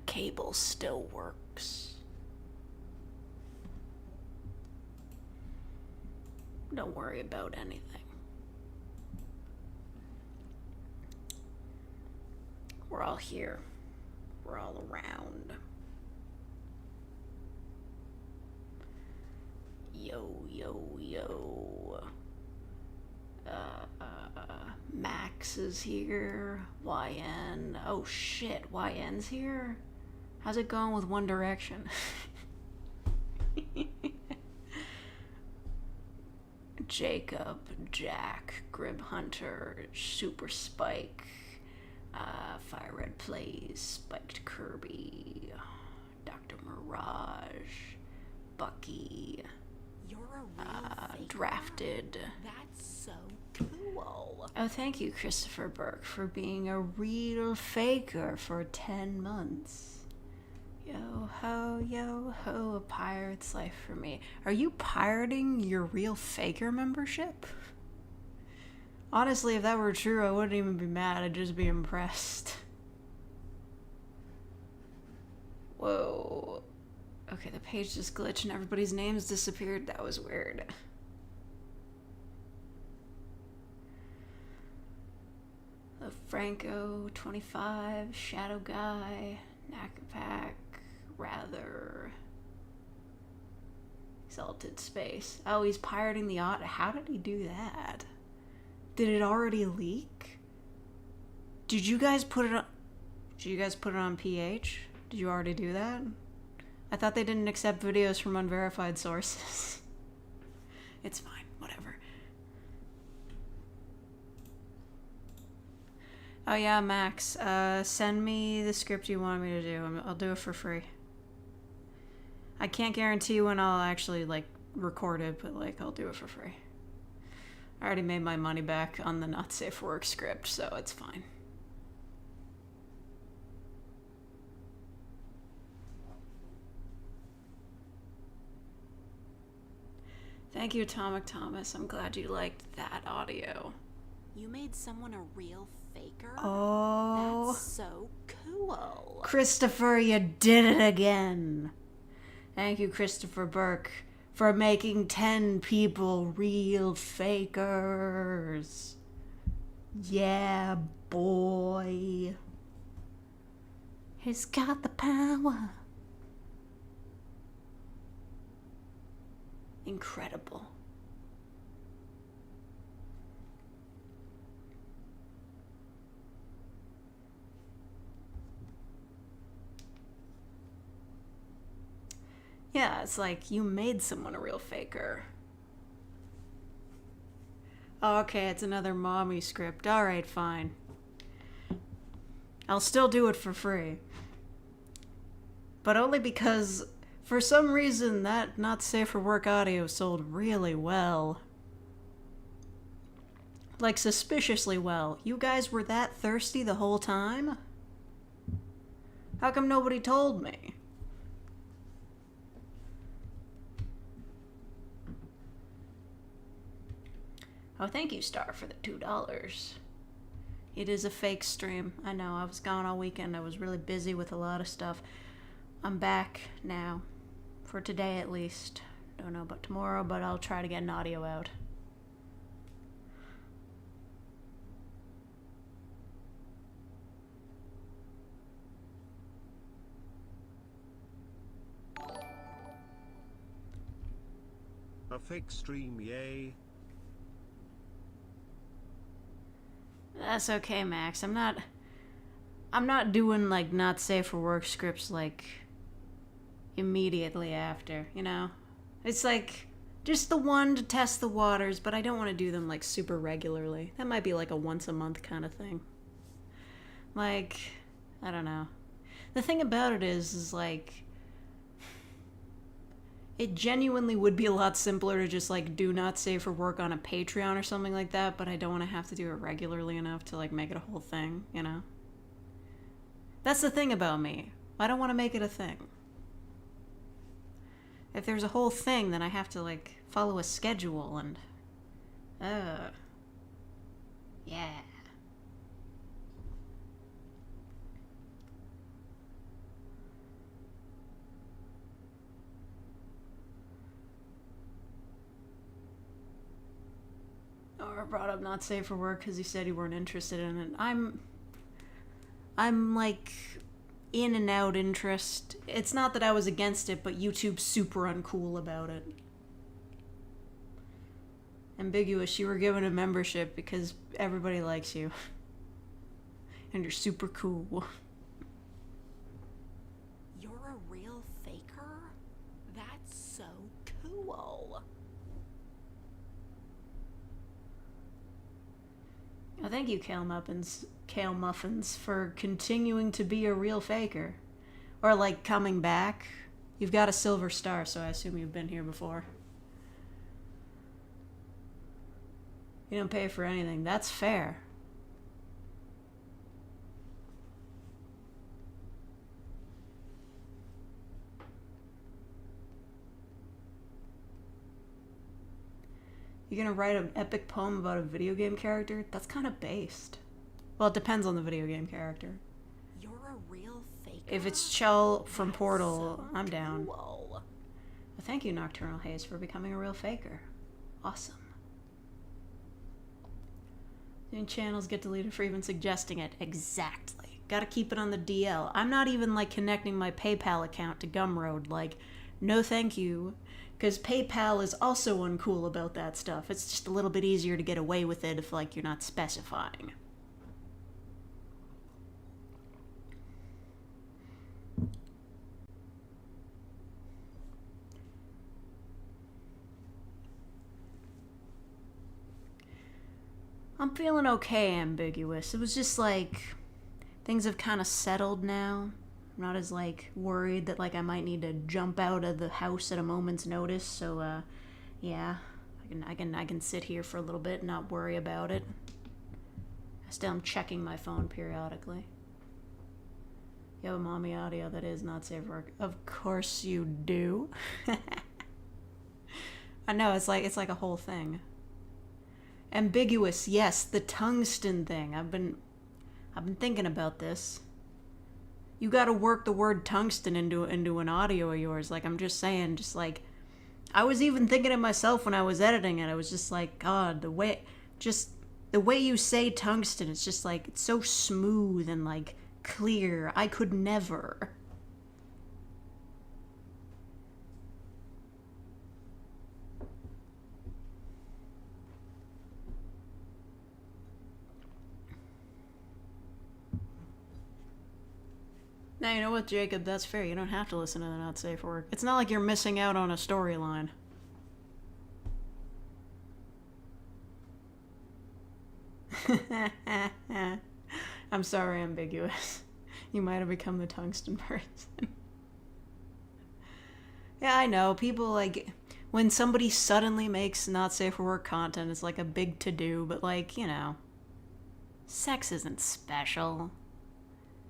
cable still works. Don't worry about anything. We're all here. We're all around. Yo, yo, yo. Max is here. YN. Oh shit, YN's here? How's it going with One Direction? Jacob, Jack, Grib Hunter, Super Spike, Fire Red Plays, Spiked Kirby, Dr. Mirage, Bucky, You're a real Drafted. That's so cool. Oh, thank you, Christopher Burke, for being a real faker for 10 months. Yo ho, a pirate's life for me. Are you pirating your real faker membership? Honestly, if that were true, I wouldn't even be mad, I'd just be impressed. Whoa. Okay, the page just glitched and everybody's names disappeared. That was weird. Franco, 25, Shadow Guy, Nakapack, Rather, Exalted Space. Oh, he's pirating the audio. How did he do that? Did it already leak? Did you guys put it on? Did you guys put it on PH? Did you already do that? I thought they didn't accept videos from unverified sources. It's fine, whatever. Oh yeah, Max, send me the script you want me to do. I'll do it for free. I can't guarantee when I'll actually, like, record it, but, like, I'll do it for free. I already made my money back on the not safe for work script, so it's fine. Thank you, Atomic Thomas. I'm glad you liked that audio. You made someone a real faker? Oh. That's so cool. Christopher, you did it again. Thank you, Christopher Burke, for making 10 people real fakers. Yeah, boy. He's got the power. Incredible. Yeah, it's like you made someone a real faker. Oh, okay, it's another mommy script. Alright, fine. I'll still do it for free. But only because, for some reason, that not safe for work audio sold really well. Like, suspiciously well. You guys were that thirsty the whole time? How come nobody told me? Oh, thank you, Star, for the $2. It is a fake stream. I know, I was gone all weekend. I was really busy with a lot of stuff. I'm back now. For today, at least. Don't know about tomorrow, but I'll try to get an audio out. A fake stream, yay. That's okay, Max. I'm not doing, like, not safe for work scripts, like, immediately after, you know? It's like, just the one to test the waters, but I don't want to do them, like, super regularly. That might be, like, a once a month kind of thing. Like, I don't know. The thing about it is like, it genuinely would be a lot simpler to just, like, do not safe for work on a Patreon or something like that, but I don't want to have to do it regularly enough to, like, make it a whole thing, you know? That's the thing about me. I don't want to make it a thing. If there's a whole thing, then I have to, like, follow a schedule and... Yeah. Or brought up not safe for work because you said you weren't interested in it. I'm like in and out interest. It's not that I was against it, but YouTube's super uncool about it. Ambiguous, you were given a membership because everybody likes you. And you're super cool. You're a real faker? That's so cool. Well, thank you, Kale Muffins, for continuing to be a real faker. Or, like, coming back. You've got a silver star, so I assume you've been here before. You don't pay for anything. That's fair. You're gonna write an epic poem about a video game character? That's kind of based. Well, it depends on the video game character. You're a real faker? If it's Chell from That's Portal, so I'm down. cool. Well, thank you, Nocturnal Haze, for becoming a real faker. Awesome. Doing channels get deleted for even suggesting it. Exactly. Gotta keep it on the DL. I'm not even, like, connecting my PayPal account to Gumroad. Like, no thank you. Because PayPal is also uncool about that stuff. It's just a little bit easier to get away with it if, like, you're not specifying. I'm feeling okay, Ambiguous. It was just like things have kind of settled now. I'm not as like worried that like I might need to jump out of the house at a moment's notice. So yeah, I can sit here for a little bit and not worry about it. I still am checking my phone periodically. You have a mommy audio that is not safe for work. Of course you do. I know it's like a whole thing. Ambiguous, yes, the tungsten thing. I've been thinking about this. You gotta work the word tungsten into an audio of yours. Like, I'm just saying, just like, I was even thinking it myself when I was editing it. I was just like, God, the way you say tungsten, it's just like, it's so smooth and like clear. I could never. Now, you know what, Jacob? That's fair. You don't have to listen to the Not Safe for Work. It's not like you're missing out on a storyline. I'm sorry, Ambiguous. You might have become the tungsten person. Yeah, I know. People, like, when somebody suddenly makes Not Safe for Work content, it's like a big to-do, but, like, you know, sex isn't special.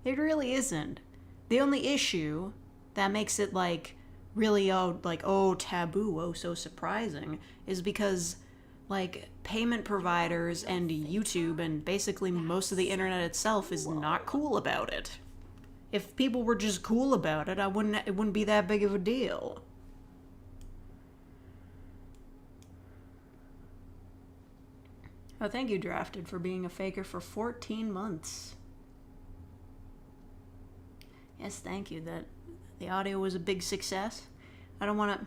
It really isn't. The only issue that makes it, like, really, taboo, so surprising, is because, like, payment providers and YouTube and basically most of the internet itself is not cool about it. If people were just cool about it, it wouldn't be that big of a deal. Oh, thank you, Drafted, for being a faker for 14 months. Yes, thank you. That the audio was a big success. I don't want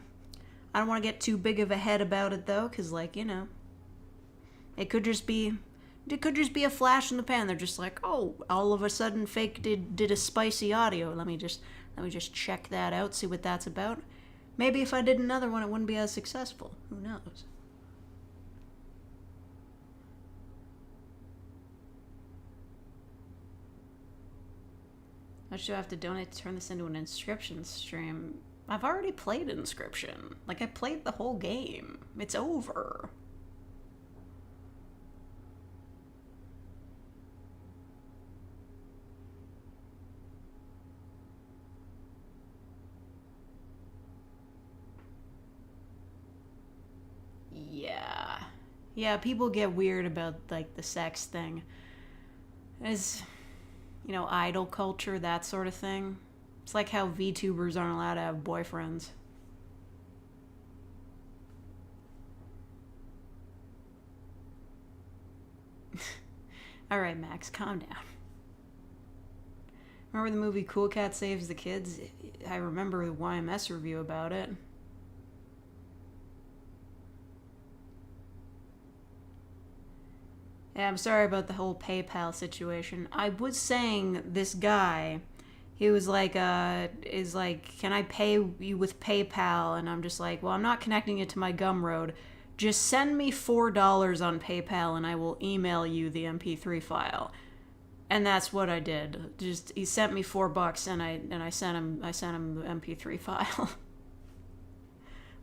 to get too big of a head about it though, cuz like, you know, it could just be a flash in the pan. They're just like, "Oh, all of a sudden Fake did a spicy audio. Let me just check that out, see what that's about." Maybe if I did another one it wouldn't be as successful. Who knows? How much do I have to donate to turn this into an Inscription stream? I've already played Inscription. Like, I played the whole game. It's over. Yeah. Yeah, people get weird about, like, the sex thing. It's... you know, idol culture, that sort of thing. It's like how VTubers aren't allowed to have boyfriends. Alright, Max, calm down. Remember the movie Cool Cat Saves the Kids? I remember the YMS review about it. Yeah, I'm sorry about the whole PayPal situation. I was saying this guy, he was like, is like, can I pay you with PayPal? And I'm just like, well, I'm not connecting it to my Gumroad. Just send me $4 on PayPal and I will email you the MP3 file. And that's what I did. Just he sent me $4 and I sent him the MP3 file.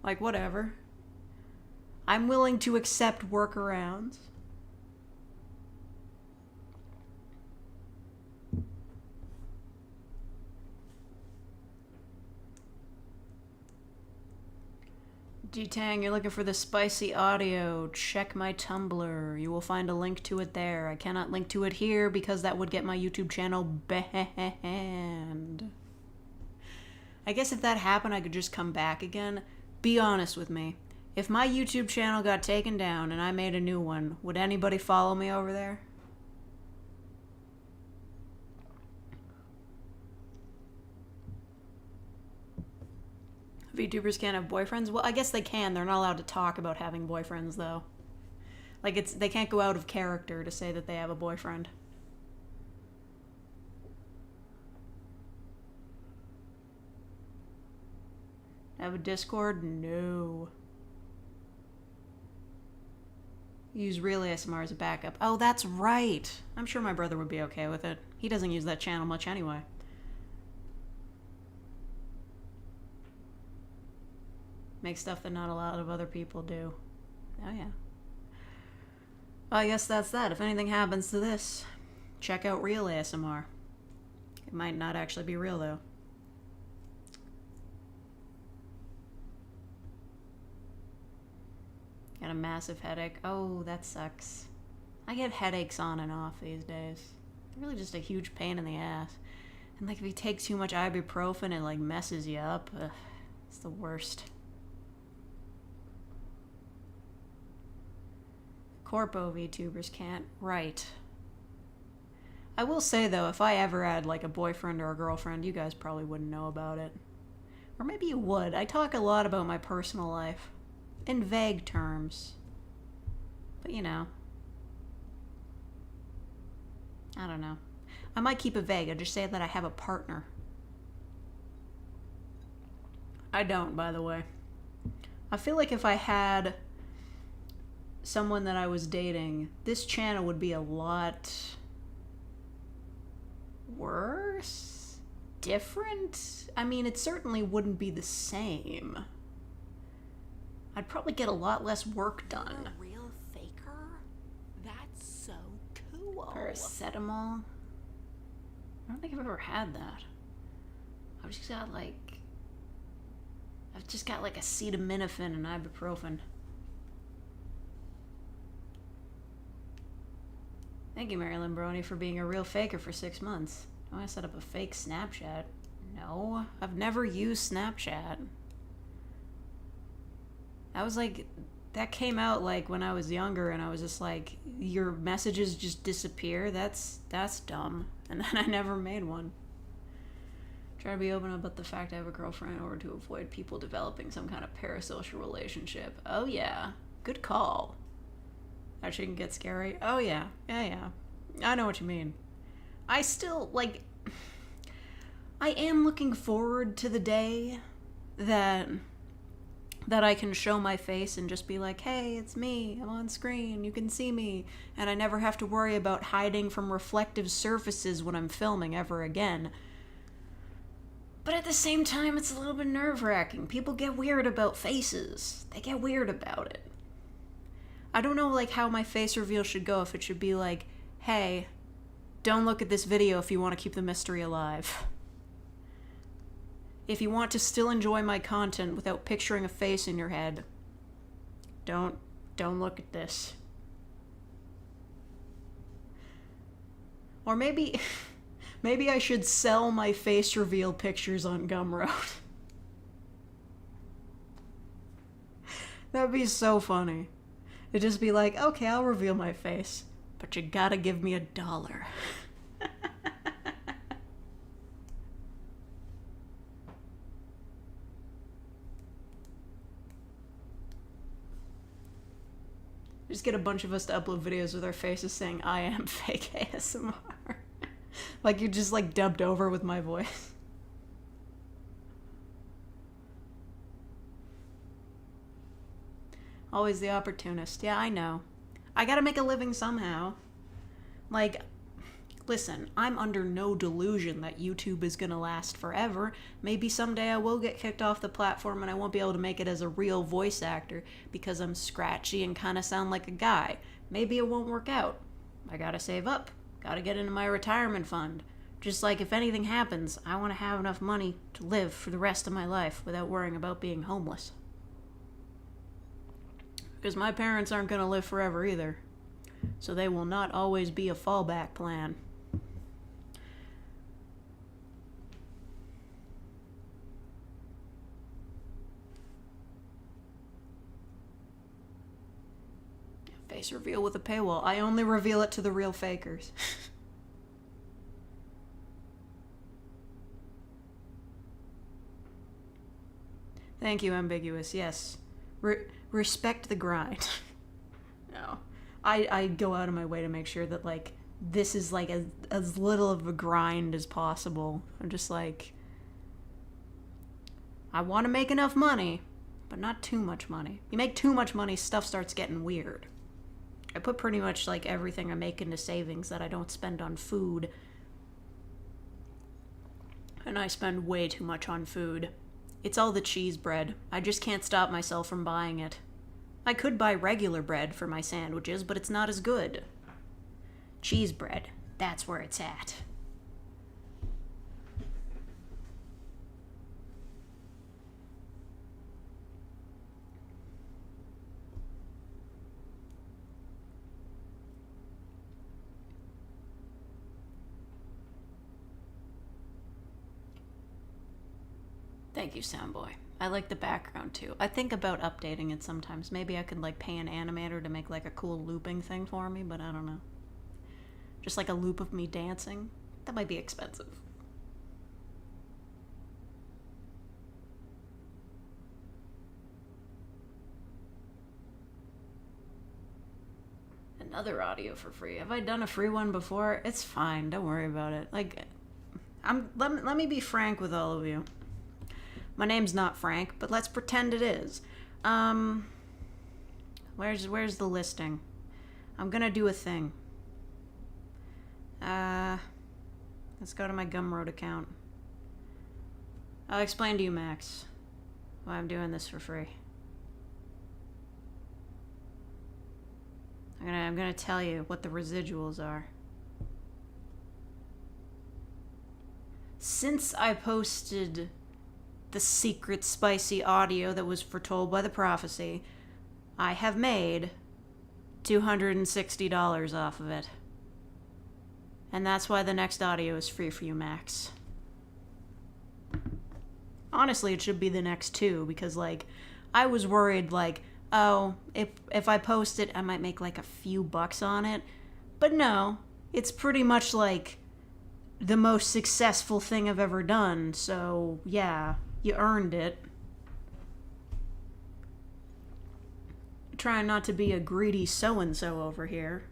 Like whatever. I'm willing to accept workarounds. G-Tang, you're looking for the spicy audio. Check my Tumblr. You will find a link to it there. I cannot link to it here because that would get my YouTube channel banned. I guess if that happened, I could just come back again. Be honest with me. If my YouTube channel got taken down and I made a new one, would anybody follow me over there? VTubers can't have boyfriends? Well, I guess they can. They're not allowed to talk about having boyfriends, though. Like, they can't go out of character to say that they have a boyfriend. Have a Discord? No. Use Real ASMR as a backup. Oh, that's right. I'm sure my brother would be okay with it. He doesn't use that channel much anyway. Make stuff that not a lot of other people do. Oh, yeah. Well, I guess that's that. If anything happens to this, check out Real ASMR. It might not actually be real, though. Got a massive headache. Oh, that sucks. I get headaches on and off these days. They're really just a huge pain in the ass. And, like, if you take too much ibuprofen, it, like, messes you up. Ugh, it's the worst. Corpo VTubers can't. Right. I will say, though, if I ever had, like, a boyfriend or a girlfriend, you guys probably wouldn't know about it. Or maybe you would. I talk a lot about my personal life. In vague terms. But, you know. I don't know. I might keep it vague. I just say that I have a partner. I don't, by the way. I feel like if I had someone that I was dating, this channel would be a lot worse? Different? I mean, it certainly wouldn't be the same. I'd probably get a lot less work done. A real faker? That's so cool. Paracetamol? I don't think I've ever had that. I've just got like acetaminophen and ibuprofen. Thank you, Marilyn Brony, for being a real faker for 6 months. I want to set up a fake Snapchat. No, I've never used Snapchat. That came out like when I was younger, and I was just like, your messages just disappear? That's dumb. And then I never made one. Try to be open about the fact I have a girlfriend in order to avoid people developing some kind of parasocial relationship. Oh yeah, good call. That shit can get scary. Oh yeah, yeah. I know what you mean. I still, like, I am looking forward to the day that I can show my face and just be like, hey, it's me, I'm on screen, you can see me, and I never have to worry about hiding from reflective surfaces when I'm filming ever again. But at the same time, it's a little bit nerve-wracking. People get weird about faces. They get weird about it. I don't know, like, how my face reveal should go, if it should be like, hey, don't look at this video if you want to keep the mystery alive. If you want to still enjoy my content without picturing a face in your head, don't look at this. Or maybe I should sell my face reveal pictures on Gumroad. That'd be so funny. It'd just be like, okay, I'll reveal my face. But you gotta give me $1. Just get a bunch of us to upload videos with our faces saying, I am fake ASMR. Like you're just like dubbed over with my voice. Always the opportunist. Yeah, I know. I gotta make a living somehow. Like, listen, I'm under no delusion that YouTube is gonna last forever. Maybe someday I will get kicked off the platform and I won't be able to make it as a real voice actor because I'm scratchy and kind of sound like a guy. Maybe it won't work out. I gotta save up. Gotta get into my retirement fund. Just like if anything happens, I want to have enough money to live for the rest of my life without worrying about being homeless. Because my parents aren't going to live forever either. So they will not always be a fallback plan. Face reveal with a paywall. I only reveal it to the real fakers. Thank you, Ambiguous. Yes. Respect the grind. No. I go out of my way to make sure that, like, this is, like, as little of a grind as possible. I'm just like, I want to make enough money, but not too much money. You make too much money, stuff starts getting weird. I put pretty much, like, everything I make into savings that I don't spend on food. And I spend way too much on food. It's all the cheese bread. I just can't stop myself from buying it. I could buy regular bread for my sandwiches, but it's not as good. Cheese bread, that's where it's at. Thank you, Soundboy. I like the background too. I think about updating it sometimes. Maybe I could like pay an animator to make like a cool looping thing for me, but I don't know. Just like a loop of me dancing. That might be expensive. Another audio for free. Have I done a free one before? It's fine. Don't worry about it. Like, let me be frank with all of you. My name's not Frank, but let's pretend it is. Where's the listing? I'm gonna do a thing. Let's go to my Gumroad account. I'll explain to you, Max, why I'm doing this for free. I'm gonna tell you what the residuals are. Since I posted the secret spicy audio that was foretold by the prophecy, I have made $260 off of it. And that's why the next audio is free for you, Max. Honestly, it should be the next two, because, like, I was worried, like, oh, if I post it, I might make, like, a few bucks on it. But no, it's pretty much, like, the most successful thing I've ever done, so, yeah. You earned it. Trying not to be a greedy so-and-so over here.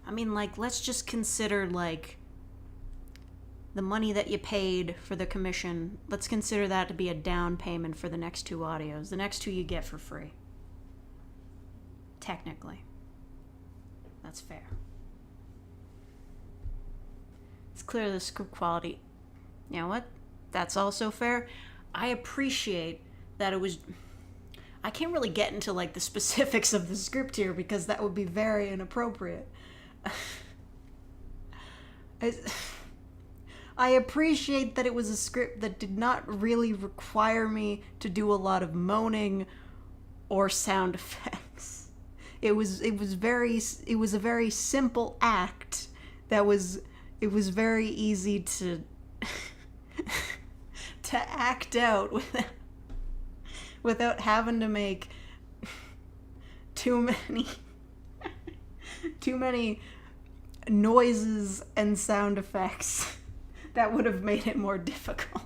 I mean, like, let's just consider, like, the money that you paid for the commission. Let's consider that to be a down payment for the next two audios. The next two you get for free. Technically. That's fair. It's clear the script quality. You know what? That's also fair. I appreciate that it was... I can't really get into, like, the specifics of the script here because that would be very inappropriate. I appreciate that it was a script that did not really require me to do a lot of moaning or sound effects. It was a very simple act that was... It was very easy to to act out without having to make too many noises and sound effects that would have made it more difficult.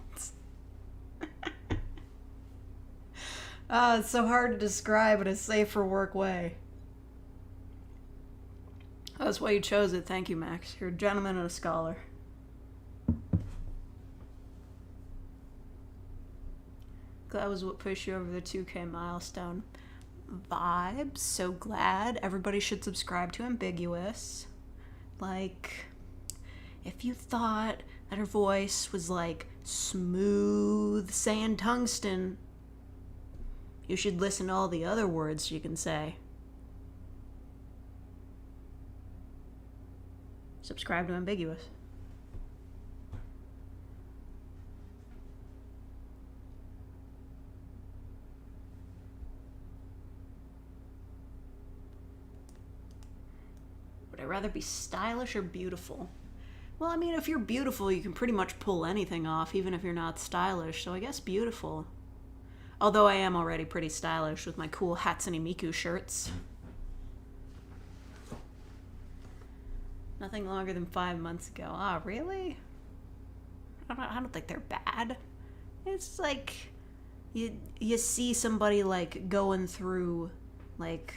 It's so hard to describe in a safe for work way. That's why you chose it. Thank you, Max. You're a gentleman and a scholar. That was what pushed you over the 2K milestone. Vibes. So glad. Everybody should subscribe to Ambiguous. Like, if you thought that her voice was like smooth saying tungsten, you should listen to all the other words you can say. Subscribe to Ambiguous. Would I rather be stylish or beautiful? Well, I mean, if you're beautiful, you can pretty much pull anything off, even if you're not stylish, so I guess beautiful. Although I am already pretty stylish with my cool Hatsune Miku shirts. Nothing longer than 5 months ago. Ah, really? I don't think they're bad. It's like you see somebody like going through like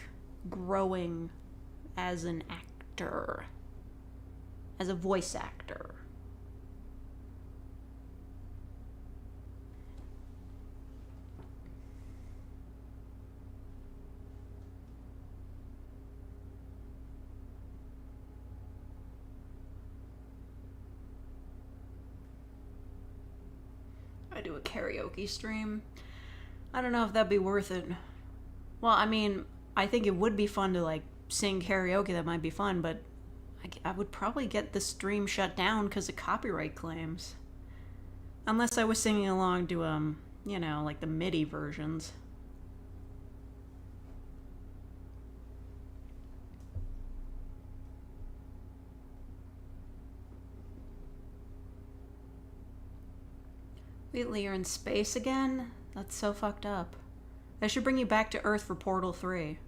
growing as an actor, as a voice actor. I do a karaoke stream. I don't know if that'd be worth it. Well, I mean, I think it would be fun to like sing karaoke. That might be fun, but I would probably get the stream shut down because of copyright claims. Unless I was singing along to you know, like the MIDI versions. Wheatley, you're in space again? That's so fucked up. They should bring you back to Earth for Portal 3.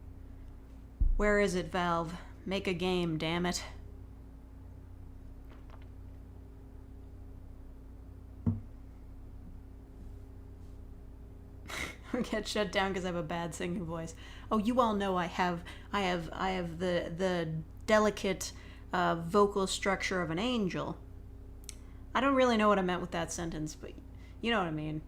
Where is it, Valve? Make a game, damn it. I get shut down because I have a bad singing voice. Oh, you all know I have the delicate vocal structure of an angel. I don't really know what I meant with that sentence, but you know what I mean.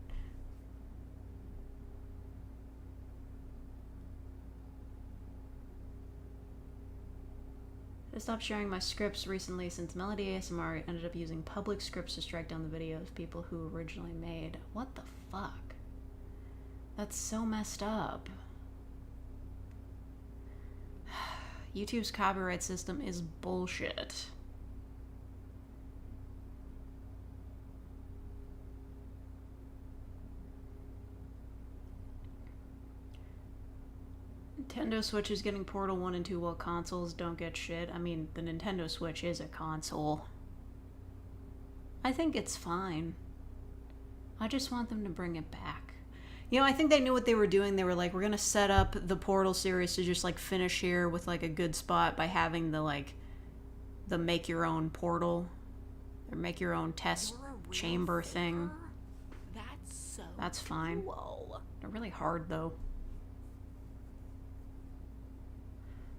I stopped sharing my scripts recently since Melody ASMR ended up using public scripts to strike down the videos people who originally made. What the fuck? That's so messed up. YouTube's copyright system is bullshit. Nintendo Switch is getting Portal 1 and 2 while consoles don't get shit. I mean, the Nintendo Switch is a console. I think it's fine. I just want them to bring it back. You know, I think they knew what they were doing. They were like, we're gonna set up the Portal series to just like finish here with like a good spot by having the like the make your own portal or make your own test chamber thing. That's fine. Whoa. They're really hard though.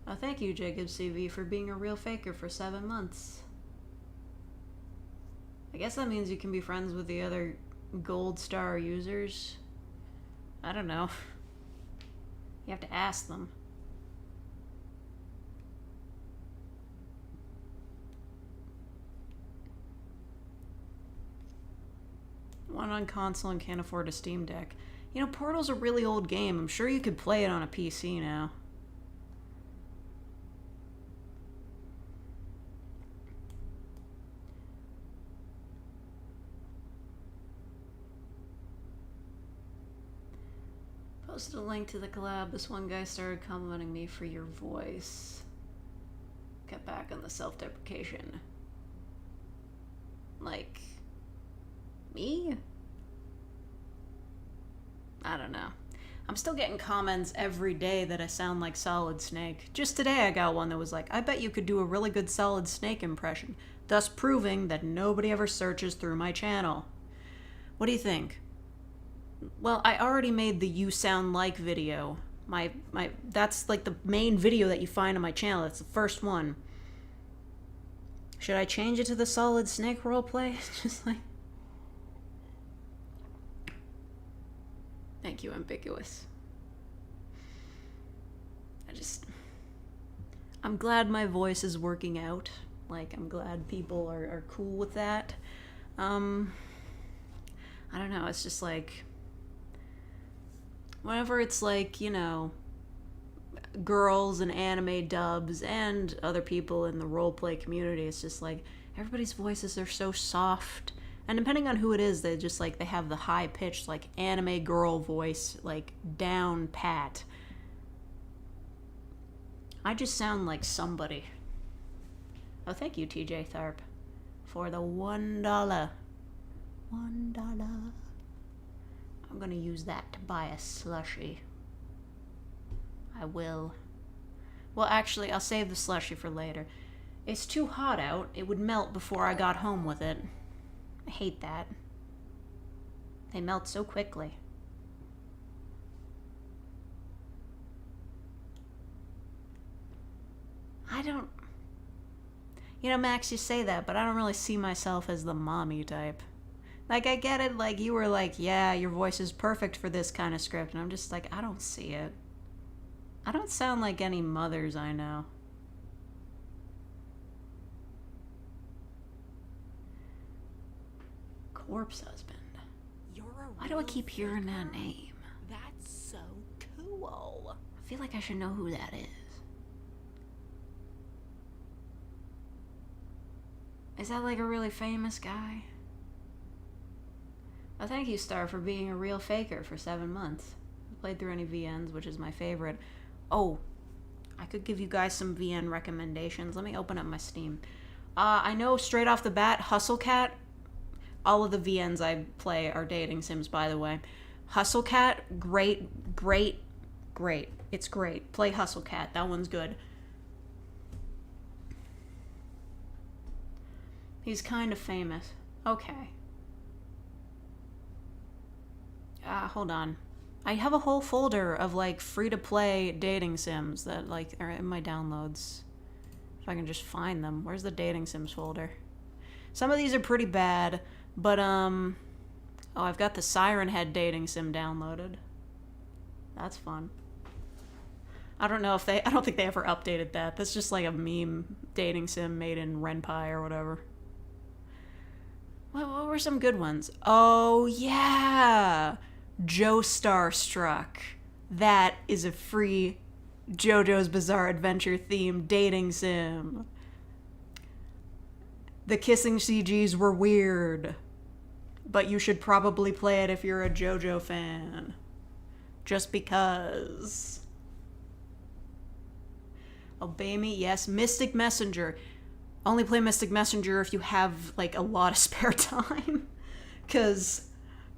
Oh, thank you, Jacob CV, for being a real faker for 7 months. I guess that means you can be friends with the other gold star users. I don't know. You have to ask them. One on console and can't afford a Steam Deck. You know, Portal's a really old game. I'm sure you could play it on a PC now. Posted a link to the collab. This one guy started complimenting me for your voice. Get back on the self-deprecation. Like, me? I don't know. I'm still getting comments every day that I sound like Solid Snake. Just today I got one that was like, I bet you could do a really good Solid Snake impression, thus proving that nobody ever searches through my channel. What do you think? Well, I already made the You Sound Like video. That's like the main video that you find on my channel. That's the first one. Should I change it to the Solid Snake roleplay? Just like... Thank you, Ambiguous. I'm glad my voice is working out. Like, I'm glad people are cool with that. I don't know, it's just like... Whenever it's like, you know, girls and anime dubs and other people in the roleplay community, it's just like, everybody's voices are so soft. And depending on who it is, they just like, they have the high pitched like anime girl voice, like down pat. I just sound like somebody. Oh, thank you, TJ Tharp, for the $1. $1. I'm gonna use that to buy a slushie. I will. Well, actually, I'll save the slushie for later. It's too hot out. It would melt before I got home with it. I hate that. They melt so quickly. I don't... You know, Max, you say that, but I don't really see myself as the mommy type. Like, I get it, like, you were like, yeah, your voice is perfect for this kind of script, and I'm just like, I don't see it. I don't sound like any mothers I know. Corpse husband. Why do I keep hearing that name? That's so cool. I feel like I should know who that is. Is that like a really famous guy? Oh, thank you, Star, for being a real faker for 7 months. I played through any VNs, which is my favorite. Oh, I could give you guys some VN recommendations. Let me open up my Steam. I know straight off the bat, Hustle Cat. All of the VNs I play are dating sims, by the way. Hustle Cat, great, great, great. It's great. Play Hustle Cat. That one's good. He's kind of famous. Okay. Hold on. I have a whole folder of, like, free-to-play dating sims that, like, are in my downloads. If I can just find them. Where's the dating sims folder? Some of these are pretty bad, but, oh, I've got the Siren Head dating sim downloaded. That's fun. I don't think they ever updated that. That's just like a meme dating sim made in Ren'Py or whatever. What were some good ones? Oh, yeah! Joe Starstruck. That is a free JoJo's Bizarre Adventure themed dating sim. The kissing CGs were weird, but you should probably play it if you're a JoJo fan. Just because. Obey Me, yes. Mystic Messenger. Only play Mystic Messenger if you have, like, a lot of spare time. Because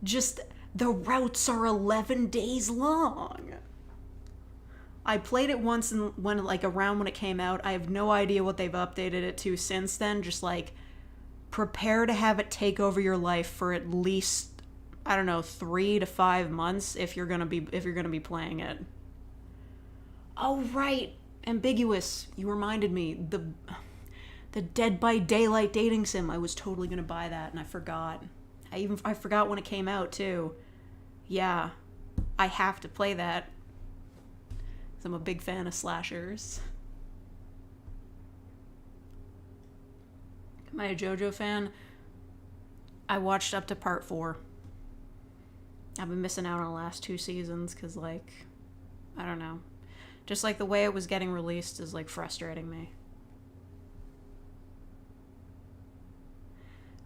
just the routes are 11 days long. I played it once when around when it came out. I have no idea what they've updated it to since then. Just, like, prepare to have it take over your life for at least, I don't know, 3 to 5 months if you're gonna be playing it. Oh, right. Ambiguous. You reminded me. The Dead by Daylight dating sim. I was totally gonna buy that and I forgot. I forgot when it came out too. Yeah, I have to play that. 'Cause I'm a big fan of slashers. Am I a JoJo fan? I watched up to part 4. I've been missing out on the last 2 seasons because, like, I don't know. Just like the way it was getting released is, like, frustrating me.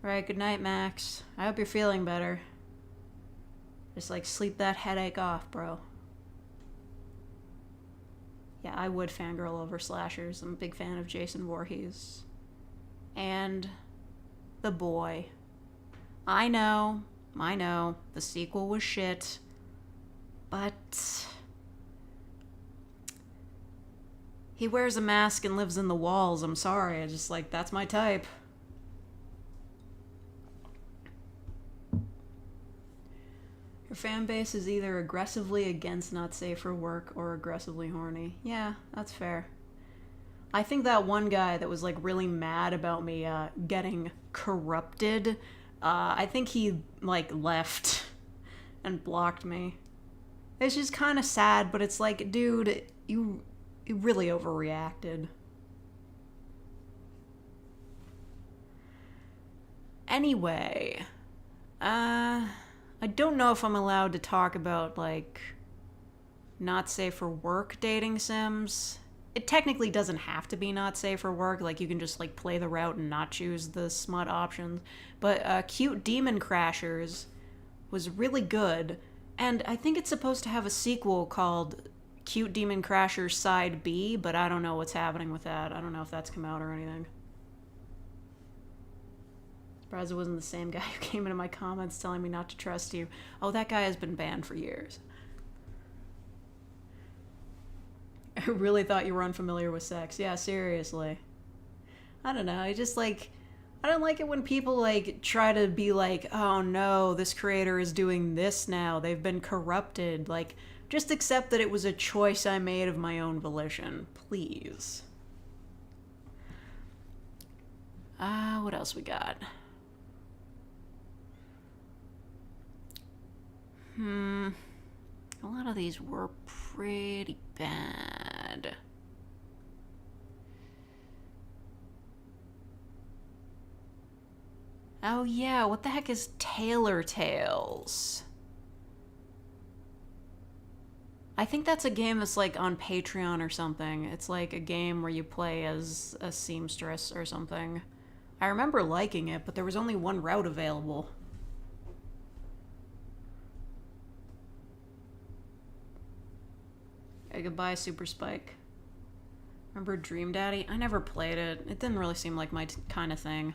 Right, good night, Max. I hope you're feeling better. Just, like, sleep that headache off, bro. Yeah, I would fangirl over slashers. I'm a big fan of Jason Voorhees. And The Boy. I know. The sequel was shit. But he wears a mask and lives in the walls. I'm sorry. I just, like, that's my type. Your fan base is either aggressively against not safe for work or aggressively horny. Yeah, that's fair. I think that one guy that was, like, really mad about me getting corrupted, I think he, like, left and blocked me. It's just kind of sad, but it's like, dude, you really overreacted. Anyway, I don't know if I'm allowed to talk about, like, not safe for work dating sims. It technically doesn't have to be not safe for work. Like, you can just, like, play the route and not choose the smut options. But Cute Demon Crashers was really good. And I think it's supposed to have a sequel called Cute Demon Crashers Side B, but I don't know what's happening with that. I don't know if that's come out or anything. Surprised it wasn't the same guy who came into my comments telling me not to trust you. Oh, that guy has been banned for years. I really thought you were unfamiliar with sex. Yeah, seriously. I don't know. I just, like, I don't like it when people, like, try to be like, oh no, this creator is doing this now. They've been corrupted. Like, just accept that it was a choice I made of my own volition. Please. What else we got? A lot of these were pretty bad. Oh yeah, what the heck is Taylor Tales? I think that's a game that's, like, on Patreon or something. It's like a game where you play as a seamstress or something. I remember liking it, but there was only one route available. Hey, goodbye, Super Spike. Remember Dream Daddy? I never played it. It didn't really seem like my kind of thing.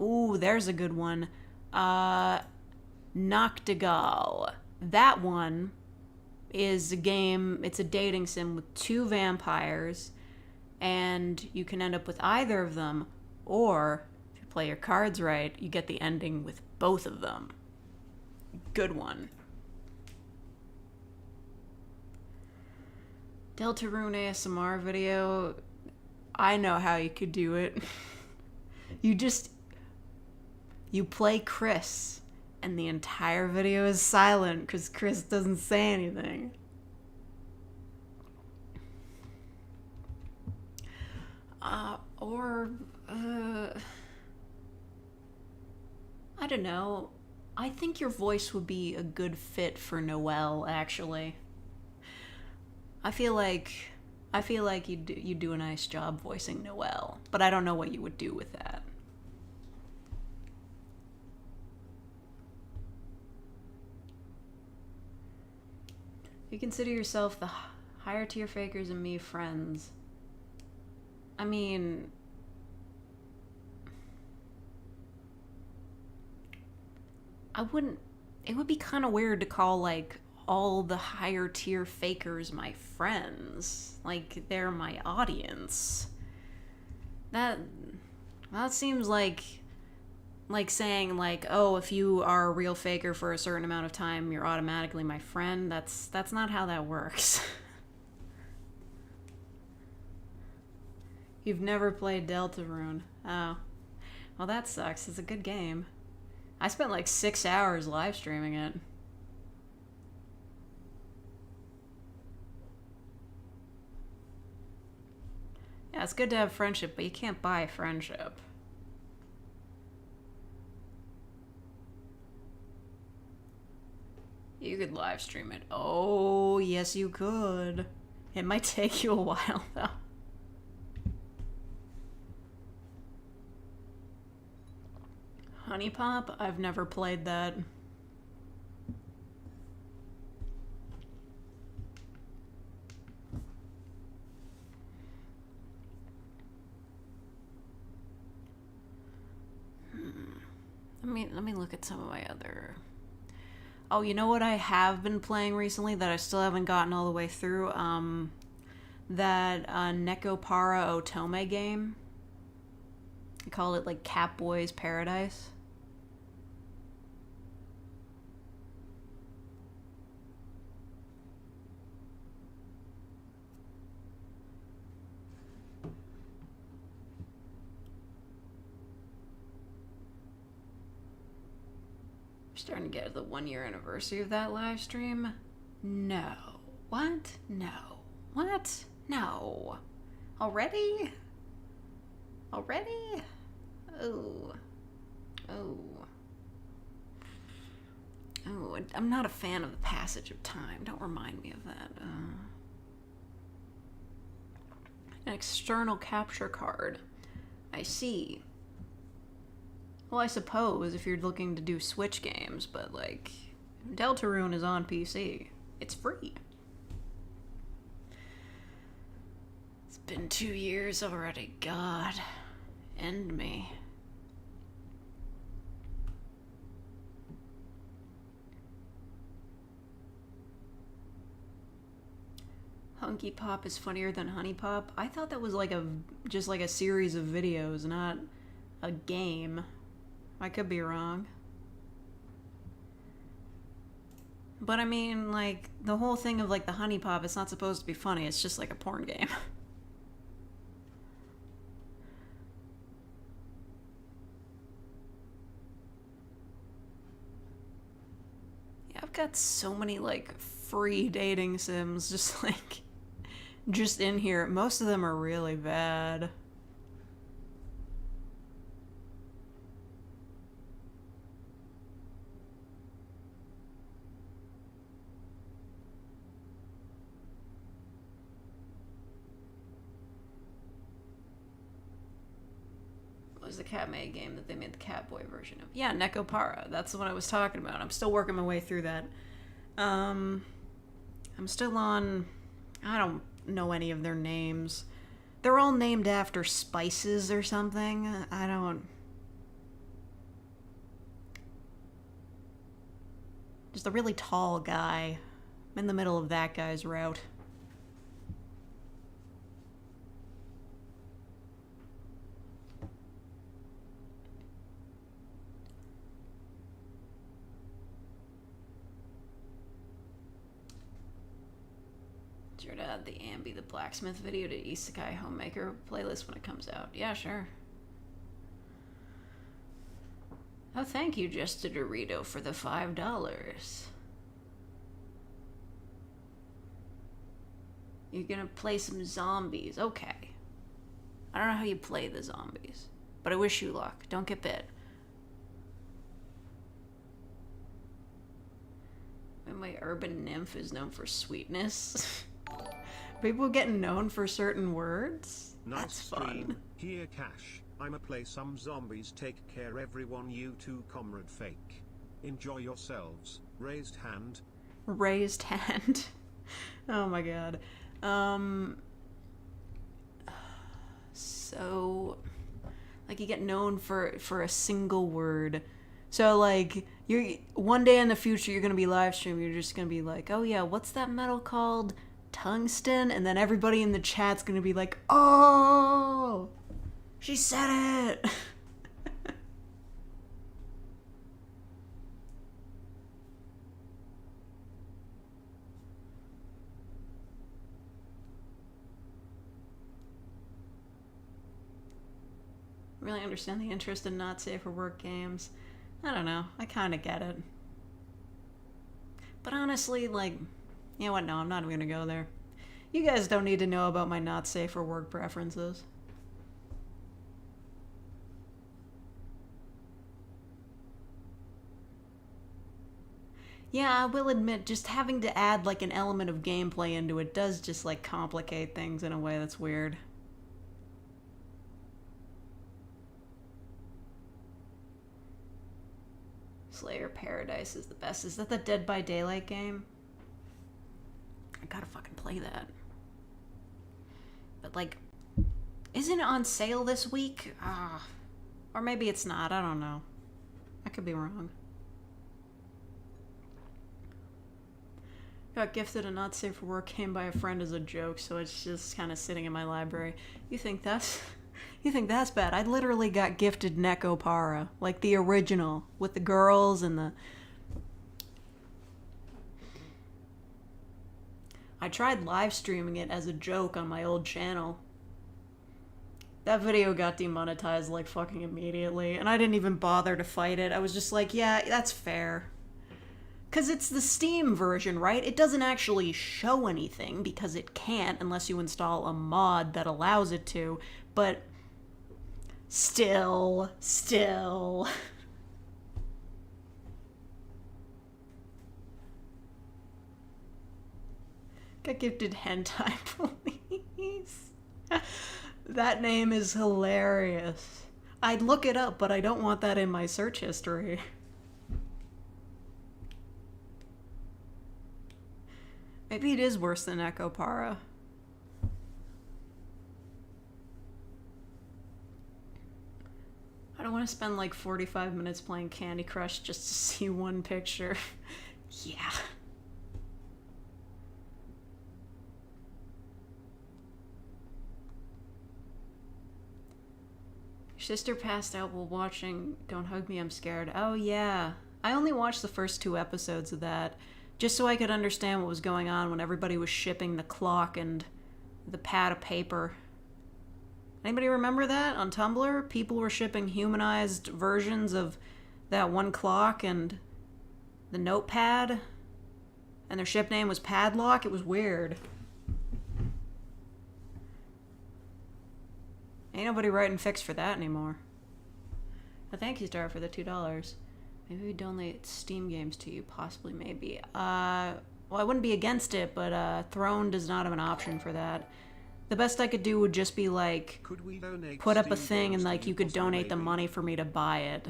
Ooh, there's a good one. Noctigal. That one is a game, it's a dating sim with two vampires, and you can end up with either of them, or if you play your cards right, you get the ending with both of them. Good one. Deltarune ASMR video. I know how you could do it. You play Chris, and the entire video is silent because Chris doesn't say anything. I don't know. I think your voice would be a good fit for Noelle, actually. I feel like you do a nice job voicing Noelle, but I don't know what you would do with that. You consider yourself the higher tier fakers and me friends. I mean, I wouldn't. It would be kind of weird to call, like, all the higher tier fakers my friends. Like, they're my audience. That seems like saying, like, oh, if you are a real faker for a certain amount of time, you're automatically my friend. That's not how that works. You've never played Deltarune. Oh. Well, that sucks. It's a good game. I spent like 6 hours live streaming it. Yeah, it's good to have friendship, but you can't buy friendship. You could live stream it. Oh, yes you could. It might take you a while, though. Honey Pop? I've never played that. let me look at some of my other. Oh, you know what I have been playing recently that I still haven't gotten all the way through? That Nekopara Otome game. I call it like Catboy's Paradise. Starting to get the 1-year anniversary of that live stream. No. What? No. What? No. Already? Already? Oh. Oh. Oh, I'm not a fan of the passage of time. Don't remind me of that. An external capture card. I see. Well, I suppose if you're looking to do Switch games, but like, Deltarune is on PC. It's free. It's been 2 years already. God. End me. Hunky Pop is funnier than Honey Pop. I thought that was like just like a series of videos, not a game. I could be wrong. But I mean, like, the whole thing of, like, the Honey Pop, it's not supposed to be funny. It's just like a porn game. Yeah, I've got so many, like, free dating sims just, like, just in here. Most of them are really bad. Was the Catmade game that they made the Catboy version of. Yeah, Nekopara. That's the one I was talking about. I'm still working my way through that. I'm still on... I don't know any of their names. They're all named after spices or something. I don't... Just a really tall guy. I'm in the middle of that guy's route. Sure to add the Ambi the Blacksmith video to Isekai Homemaker playlist when it comes out. Yeah, sure. Oh, thank you, Just a Dorito, for the $5. You're gonna play some zombies. Okay. I don't know how you play the zombies, but I wish you luck. Don't get bit. And my urban nymph is known for sweetness. People getting known for certain words? Nice That's fun. stream. Here, Cash. I'ma play some zombies. Take care, everyone. You too, comrade fake. Enjoy yourselves. Raised hand. Raised hand. Oh my god. So, like, you get known for a single word. So, like, you're one day in the future, you're gonna be live streaming. You're just gonna be like, oh yeah, what's that metal called? Tungsten. And then everybody in the chat's gonna be like, oh, she said it. Really understand the interest in not safe for work games. I don't know. I kind of get it. But honestly, like, you know what? No, I'm not even gonna go there. You guys don't need to know about my not safe for work preferences. Yeah, I will admit, just having to add, like, an element of gameplay into it does just, like, complicate things in a way that's weird. Slayer Paradise is the best. Is that the Dead by Daylight game? I gotta fucking play that. But, like, isn't it on sale this week? Or maybe it's not. I don't know. I could be wrong. Got gifted a not safe for work game by a friend as a joke, so it's just kind of sitting in my library. You think that's bad? I literally got gifted Nekopara, like the original, with the girls and the... I tried live streaming it as a joke on my old channel. That video got demonetized like fucking immediately, and I didn't even bother to fight it. I was just like, yeah, that's fair. Because it's the Steam version, right? It doesn't actually show anything, because it can't unless you install a mod that allows it to, but still. Got gifted hentai police. That name is hilarious. I'd look it up, but I don't want that in my search history. Maybe it is worse than Nekopara. I don't want to spend like 45 minutes playing Candy Crush just to see one picture. Yeah. Your sister passed out while watching Don't Hug Me, I'm Scared. Oh yeah. I only watched the first 2 episodes of that, just so I could understand what was going on when everybody was shipping the clock and the pad of paper. Anybody remember that on Tumblr? People were shipping humanized versions of that one clock and the notepad, and their ship name was Padlock. It was weird. Ain't nobody writing fics for that anymore. Well, thank you, Star, for the $2. Maybe we donate Steam games to you, possibly, maybe. Well, I wouldn't be against it, but Throne does not have an option for that. The best I could do would just be, like, put up a thing and, like, you could donate the money for me to buy it.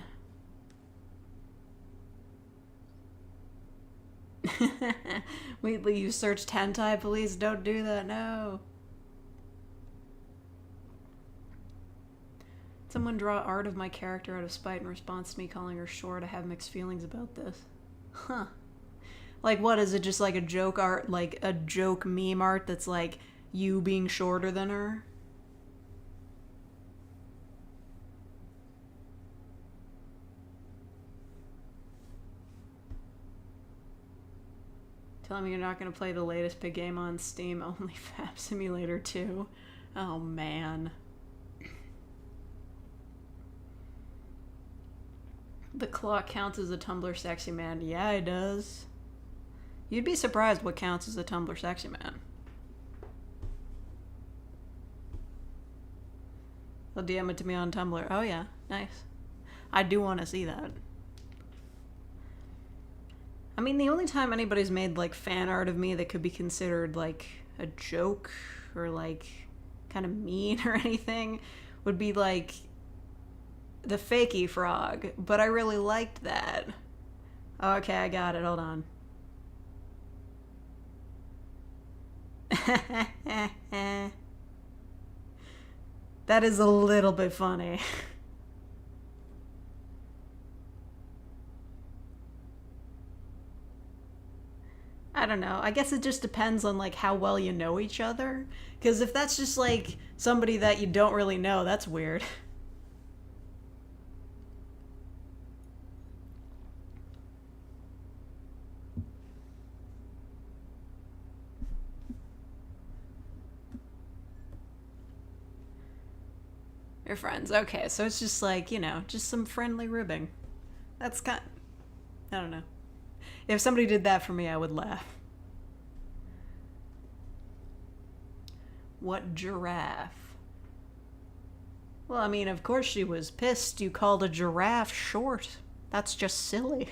Wheatley, you searched hentai, please don't do that, no. Someone draw art of my character out of spite in response to me calling her short. I have mixed feelings about this. Huh. Like, what, is it just like a joke art, like a joke meme art that's like you being shorter than her? Tell me you're not going to play the latest big game on Steam, only Fab Simulator 2. Oh, man. The clock counts as a Tumblr sexy man. Yeah, it does. You'd be surprised what counts as a Tumblr sexy man. They'll DM it to me on Tumblr. Oh yeah, nice. I do want to see that. I mean, the only time anybody's made, like, fan art of me that could be considered, like, a joke or, like, kind of mean or anything would be, like, the fakey frog, but I really liked that. Okay, I got it. Hold on. That is a little bit funny. I don't know. I guess it just depends on, like, how well you know each other. Because if that's just, like, somebody that you don't really know, that's weird. Your friends. Okay, so it's just like, you know, just some friendly ribbing. That's kind... I don't know. If somebody did that for me, I would laugh. What giraffe? Well, I mean, of course she was pissed you called a giraffe short. That's just silly.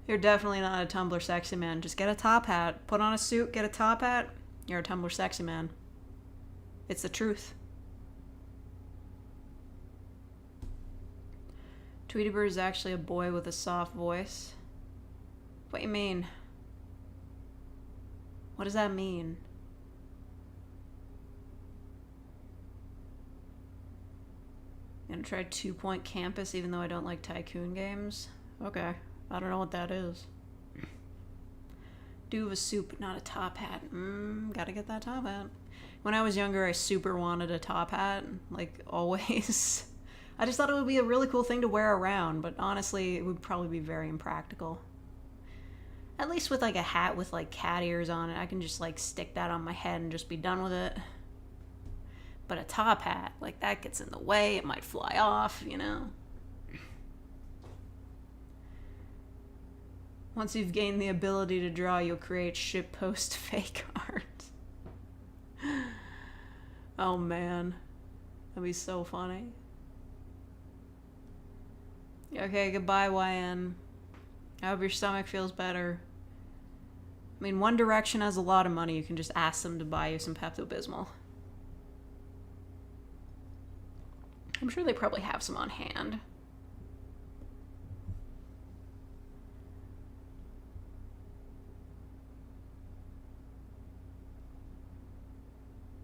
You're definitely not a Tumblr sexy man. Just get a top hat. Put on a suit, get a top hat. You're a Tumblr sexy man. It's the truth. Tweety Bird is actually a boy with a soft voice. What do you mean? What does that mean? Gonna try 2 Point Campus even though I don't like tycoon games. Okay. I don't know what that is. Do have a soup, not a top hat. Gotta get that top hat. When I was younger, I super wanted a top hat, like always. I just thought it would be a really cool thing to wear around, but honestly, it would probably be very impractical. At least with like a hat with like cat ears on it, I can just like stick that on my head and just be done with it. But a top hat, like that gets in the way, it might fly off, you know? Once you've gained the ability to draw, you'll create shitpost fake art. Oh man. That'd be so funny. Okay, goodbye, YN. I hope your stomach feels better. I mean, One Direction has a lot of money. You can just ask them to buy you some Pepto-Bismol. I'm sure they probably have some on hand.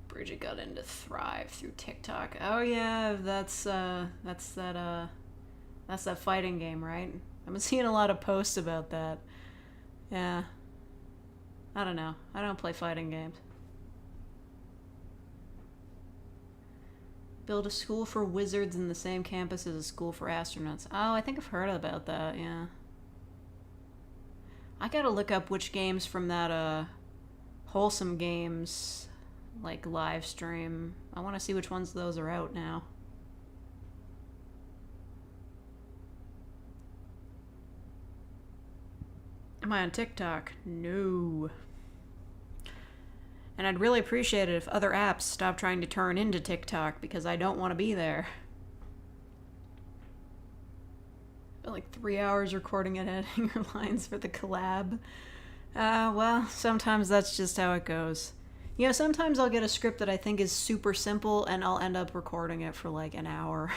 Bridget got into Thrive through TikTok. Oh yeah, that's that fighting game, right? I've been seeing a lot of posts about that. Yeah. I don't know. I don't play fighting games. Build a school for wizards in the same campus as a school for astronauts. Oh, I think I've heard about that, yeah. I gotta look up which games from that, Wholesome Games, like, live stream. I want to see which ones of those are out now. Am I on TikTok? No. And I'd really appreciate it if other apps stopped trying to turn into TikTok because I don't want to be there. Spent like 3 hours recording and editing your lines for the collab. Well, sometimes that's just how it goes. You know, sometimes I'll get a script that I think is super simple and I'll end up recording it for like an hour.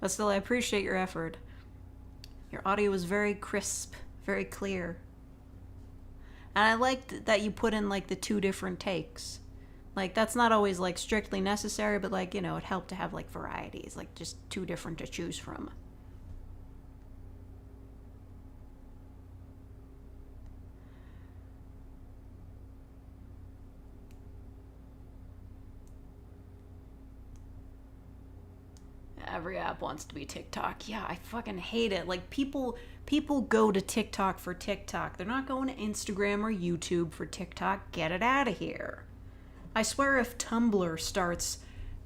But still, I appreciate your effort. Your audio was very crisp, very clear. And I liked that you put in like the 2 different takes. Like, that's not always like strictly necessary, but like, you know, it helped to have like varieties, like just 2 different to choose from. Every app wants to be TikTok. Yeah, I fucking hate it. Like, people go to TikTok for TikTok. They're not going to Instagram or YouTube for TikTok. Get it out of here. I swear if Tumblr starts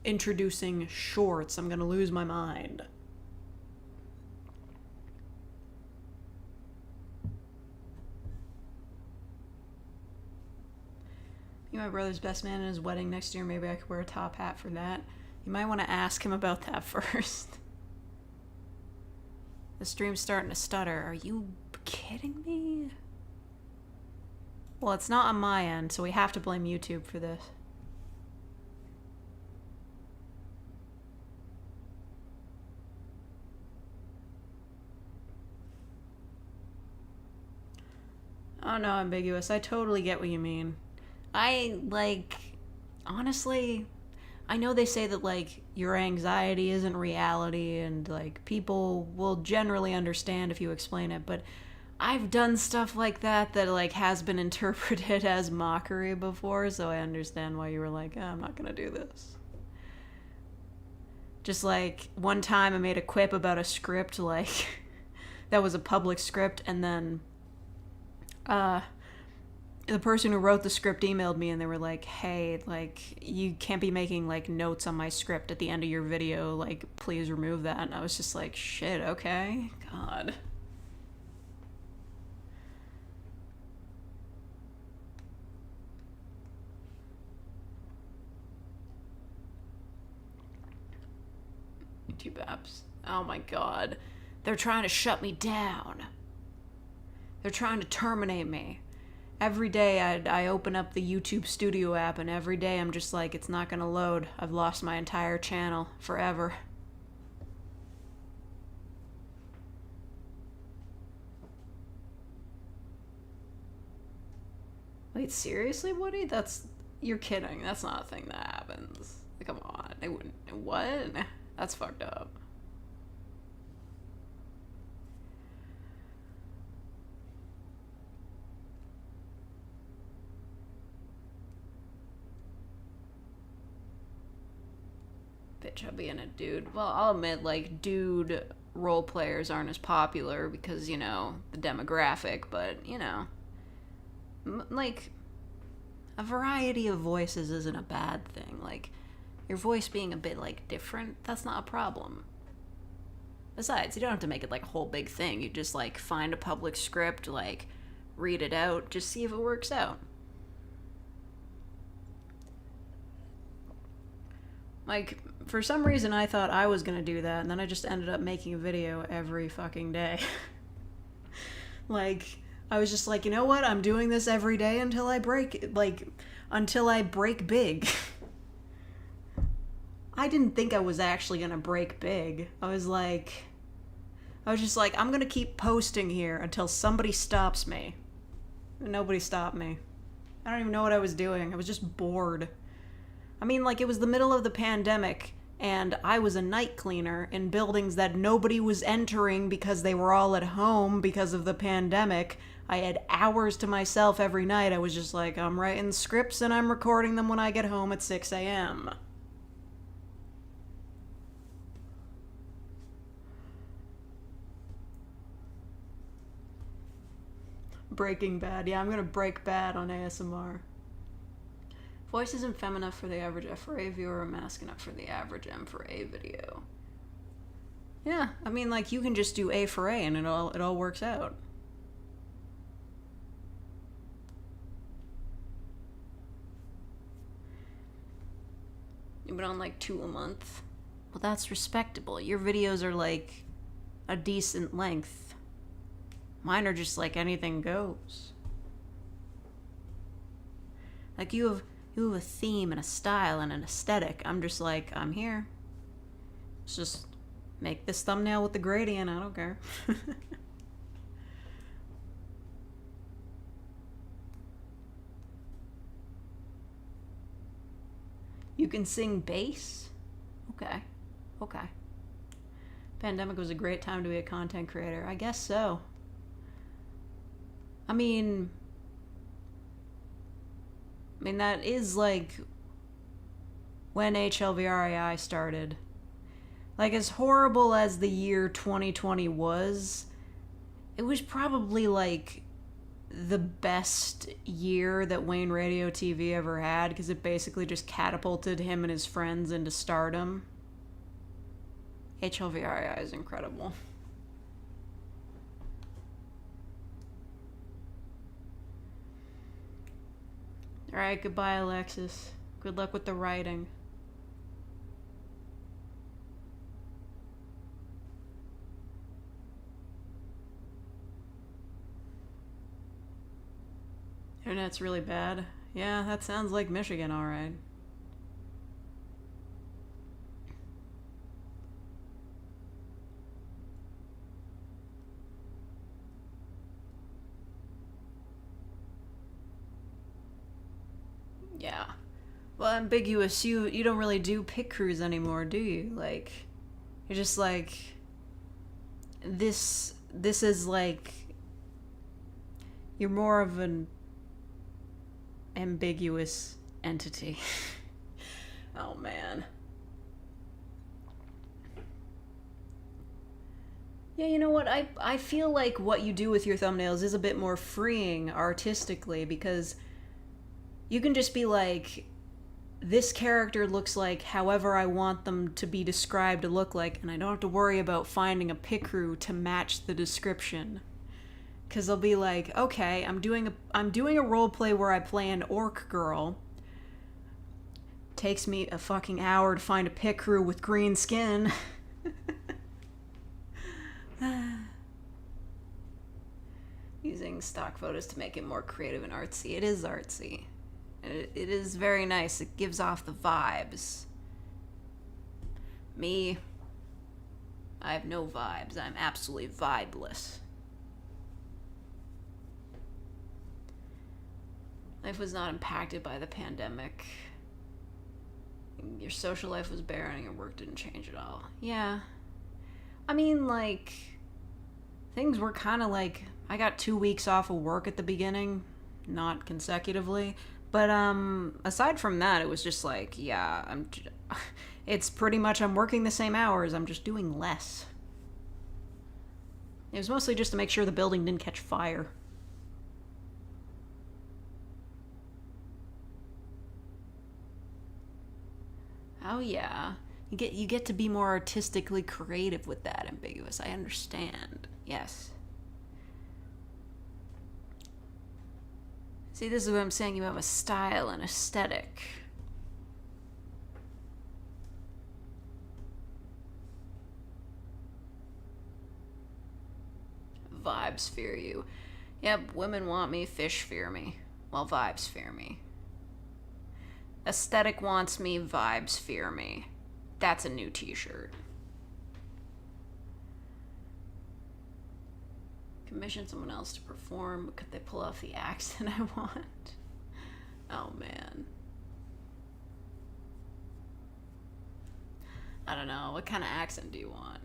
introducing shorts, I'm gonna lose my mind. You, my brother's best man at his wedding next year. Maybe I could wear a top hat for that. You might want to ask him about that first. The stream's starting to stutter. Are you kidding me? Well, it's not on my end, so we have to blame YouTube for this. Oh no, ambiguous. I totally get what you mean. Honestly, I know they say that, like, your anxiety isn't reality and, like, people will generally understand if you explain it, but I've done stuff like that that, like, has been interpreted as mockery before, so I understand why you were like, oh, I'm not gonna do this. Just, like, one time I made a quip about a script, like, that was a public script, and then, the person who wrote the script emailed me and they were like, hey, like, you can't be making, like, notes on my script at the end of your video, like, please remove that. And I was just like, shit, okay, God. YouTube apps. Oh my God. They're trying to shut me down. They're trying to terminate me. Every day I open up the YouTube Studio app and every day I'm just like, it's not gonna load. I've lost my entire channel forever. Wait, seriously, Woody? That's You're kidding. That's not a thing that happens. Come on. They wouldn't. What? That's fucked up. Bitch, I'll be in a dude. Well, I'll admit, like, dude role players aren't as popular because, you know, the demographic, but, you know, like, a variety of voices isn't a bad thing. Like, your voice being a bit, like, different, that's not a problem. Besides, you don't have to make it, like, a whole big thing. You just, like, find a public script, like, read it out, just see if it works out. Like, for some reason I thought I was gonna do that, and then I just ended up making a video every fucking day. Like, I was just like, you know what? I'm doing this every day until I break, until I break big. I didn't think I was actually gonna break big. I was just like, I'm gonna keep posting here until somebody stops me. And nobody stopped me. I don't even know what I was doing. I was just bored. I mean, like, it was the middle of the pandemic, and I was a night cleaner in buildings that nobody was entering because they were all at home because of the pandemic. I had hours to myself every night. I was just like, I'm writing scripts and I'm recording them when I get home at 6 a.m. Breaking Bad. Yeah, I'm gonna break bad on ASMR. Voice isn't femme enough for the average F4A viewer or mask enough for the average M4A video. Yeah, I mean, like, you can just do A4A and it all works out. You've been on, like, 2 a month. Well, that's respectable. Your videos are, like, a decent length. Mine are just, like, anything goes. Like, you have a theme and a style and an aesthetic. I'm just like, I'm here. Let's just make this thumbnail with the gradient. I don't care. You can sing bass? Okay. Okay. Pandemic was a great time to be a content creator. I guess so. I mean, that is, like, when HLVRAI started. Like, as horrible as the year 2020 was, it was probably, like, the best year that Wayne Radio TV ever had, because it basically just catapulted him and his friends into stardom. HLVRAI is incredible. Alright, goodbye, Alexis. Good luck with the writing. Internet's really bad. Yeah, that sounds like Michigan, alright. Yeah. Well, ambiguous, you don't really do pit crews anymore, do you? Like, you're just like, this is like, you're more of an ambiguous entity. Oh, man. Yeah, you know what? I feel like what you do with your thumbnails is a bit more freeing artistically, because you can just be like, this character looks like however I want them to be described to look like, and I don't have to worry about finding a pit crew to match the description. Because they'll be like, okay, I'm doing a role play where I play an orc girl. Takes me a fucking hour to find a pit crew with green skin. Using stock photos to make it more creative and artsy. It is artsy. It is very nice. It gives off the vibes. Me, I have no vibes. I'm absolutely vibeless. Life was not impacted by the pandemic. Your social life was barren and your work didn't change at all. Yeah. I mean, like, things were kind of like, I got 2 weeks off of work at the beginning, not consecutively. But, aside from that, it was just like, yeah, it's pretty much I'm working the same hours, I'm just doing less. It was mostly just to make sure the building didn't catch fire. Oh yeah. You get to be more artistically creative with that, ambiguous. I understand. Yes. See, this is what I'm saying. You have a style and aesthetic. Vibes fear you. Yep, women want me, fish fear me. Well, vibes fear me. Aesthetic wants me, vibes fear me. That's a new t-shirt. Commission someone else to perform, but could they pull off the accent I want? Oh man. I don't know, what kind of accent do you want?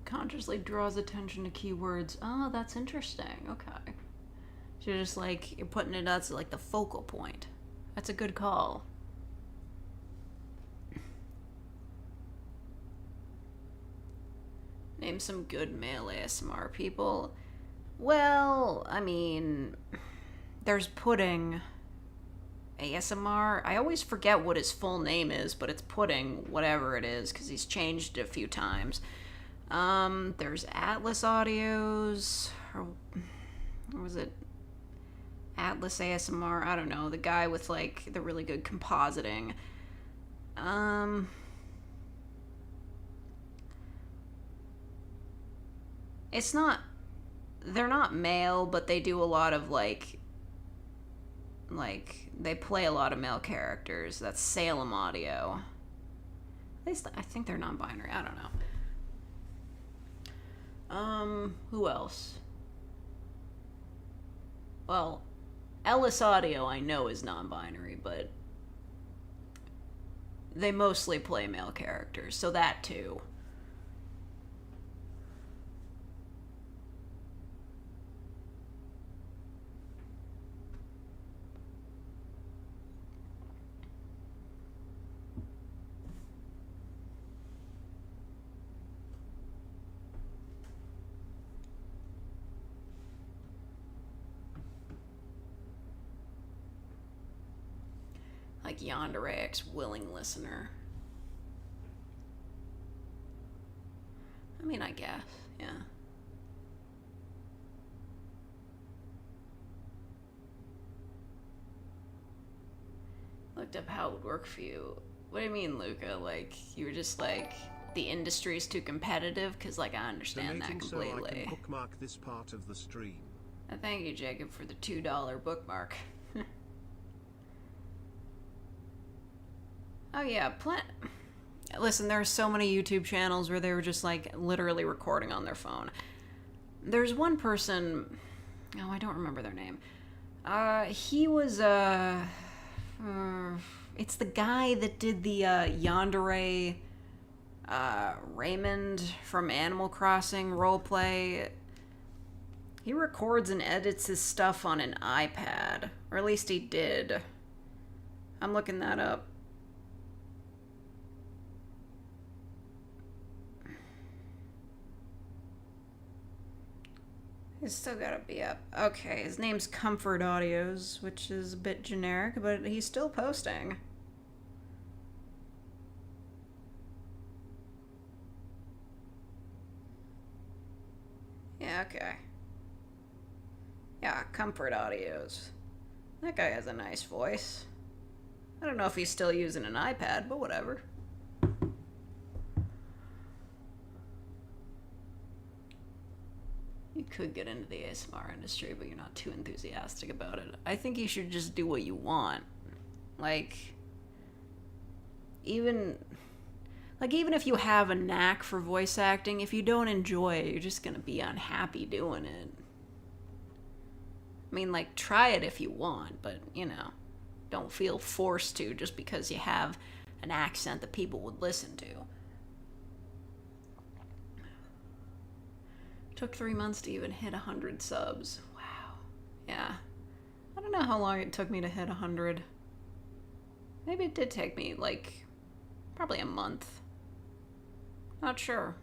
Consciously draws attention to keywords. Oh, that's interesting. Okay. So you're just like, you're putting it as like the focal point. That's a good call. Name some good male ASMR people. Well, I mean, there's Pudding ASMR. I always forget what his full name is, but it's Pudding, whatever it is, because he's changed it a few times. There's Atlas Audios, or was it Atlas ASMR? I don't know, the guy with, like, the really good compositing. It's not, they're not male, but they do a lot of, like, they play a lot of male characters. That's Salem Audio. At least, I think they're non-binary, I don't know. Who else? Well, Ellis Audio I know is non-binary, but they mostly play male characters, so that too. Like Yonder X, willing listener. I mean, I guess, yeah. Looked up how it would work for you. What do you mean, Luca? Like, you were just like, the industry's too competitive? Because, like, I understand that completely. So I can bookmark this part of the stream. Thank you, Jacob, for the $2 bookmark. Oh yeah, listen, there are so many YouTube channels where they were just like literally recording on their phone. There's one person, oh, I don't remember their name. He was it's the guy that did the Yandere Raymond from Animal Crossing roleplay. He records and edits his stuff on an iPad, or at least he did. I'm looking that up. He's still gotta be up. Okay, his name's Comfort Audios, which is a bit generic, but he's still posting. Yeah, okay. Yeah, Comfort Audios. That guy has a nice voice. I don't know if he's still using an iPad, but whatever. You could get into the ASMR industry, but you're not too enthusiastic about it. I think you should just do what you want. Like, even if you have a knack for voice acting, if you don't enjoy it, you're just gonna be unhappy doing it. I mean, like, try it if you want, but, you know, don't feel forced to just because you have an accent that people would listen to. Took 3 months to even hit 100 subs. Wow. Yeah. I don't know how long it took me to hit 100. Maybe it did take me, like, probably a month. Not sure.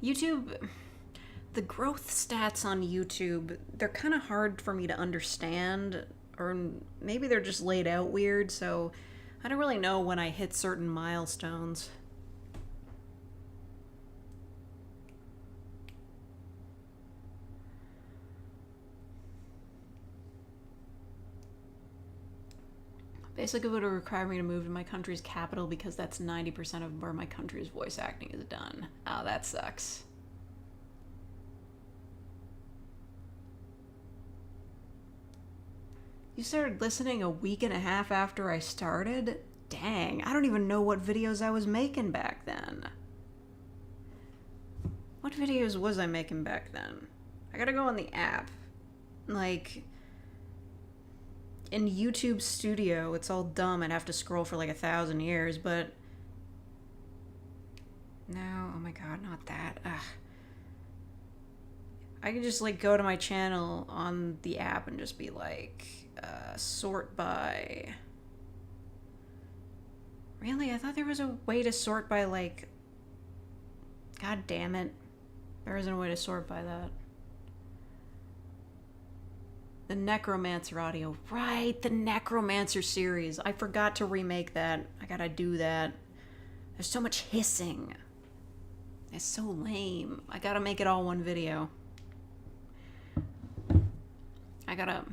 YouTube, the growth stats on YouTube, they're kind of hard for me to understand, or maybe they're just laid out weird, so I don't really know when I hit certain milestones. Basically, it would require me to move to my country's capital because that's 90% of where my country's voice acting is done. Oh, that sucks. You started listening a week and a half after I started? Dang, I don't even know what videos I was making back then. What videos was I making back then? I gotta go on the app. Like, in YouTube Studio, it's all dumb. I'd have to scroll for like 1,000 years, but no, oh my god, not that. Ugh. I can just like go to my channel on the app and just be like, sort by. Really? I thought there was a way to sort by like, god damn it. There isn't a way to sort by that. The Necromancer audio. Right, the Necromancer series. I forgot to remake that. I gotta do that. There's so much hissing. It's so lame. I gotta make it all one video. I gotta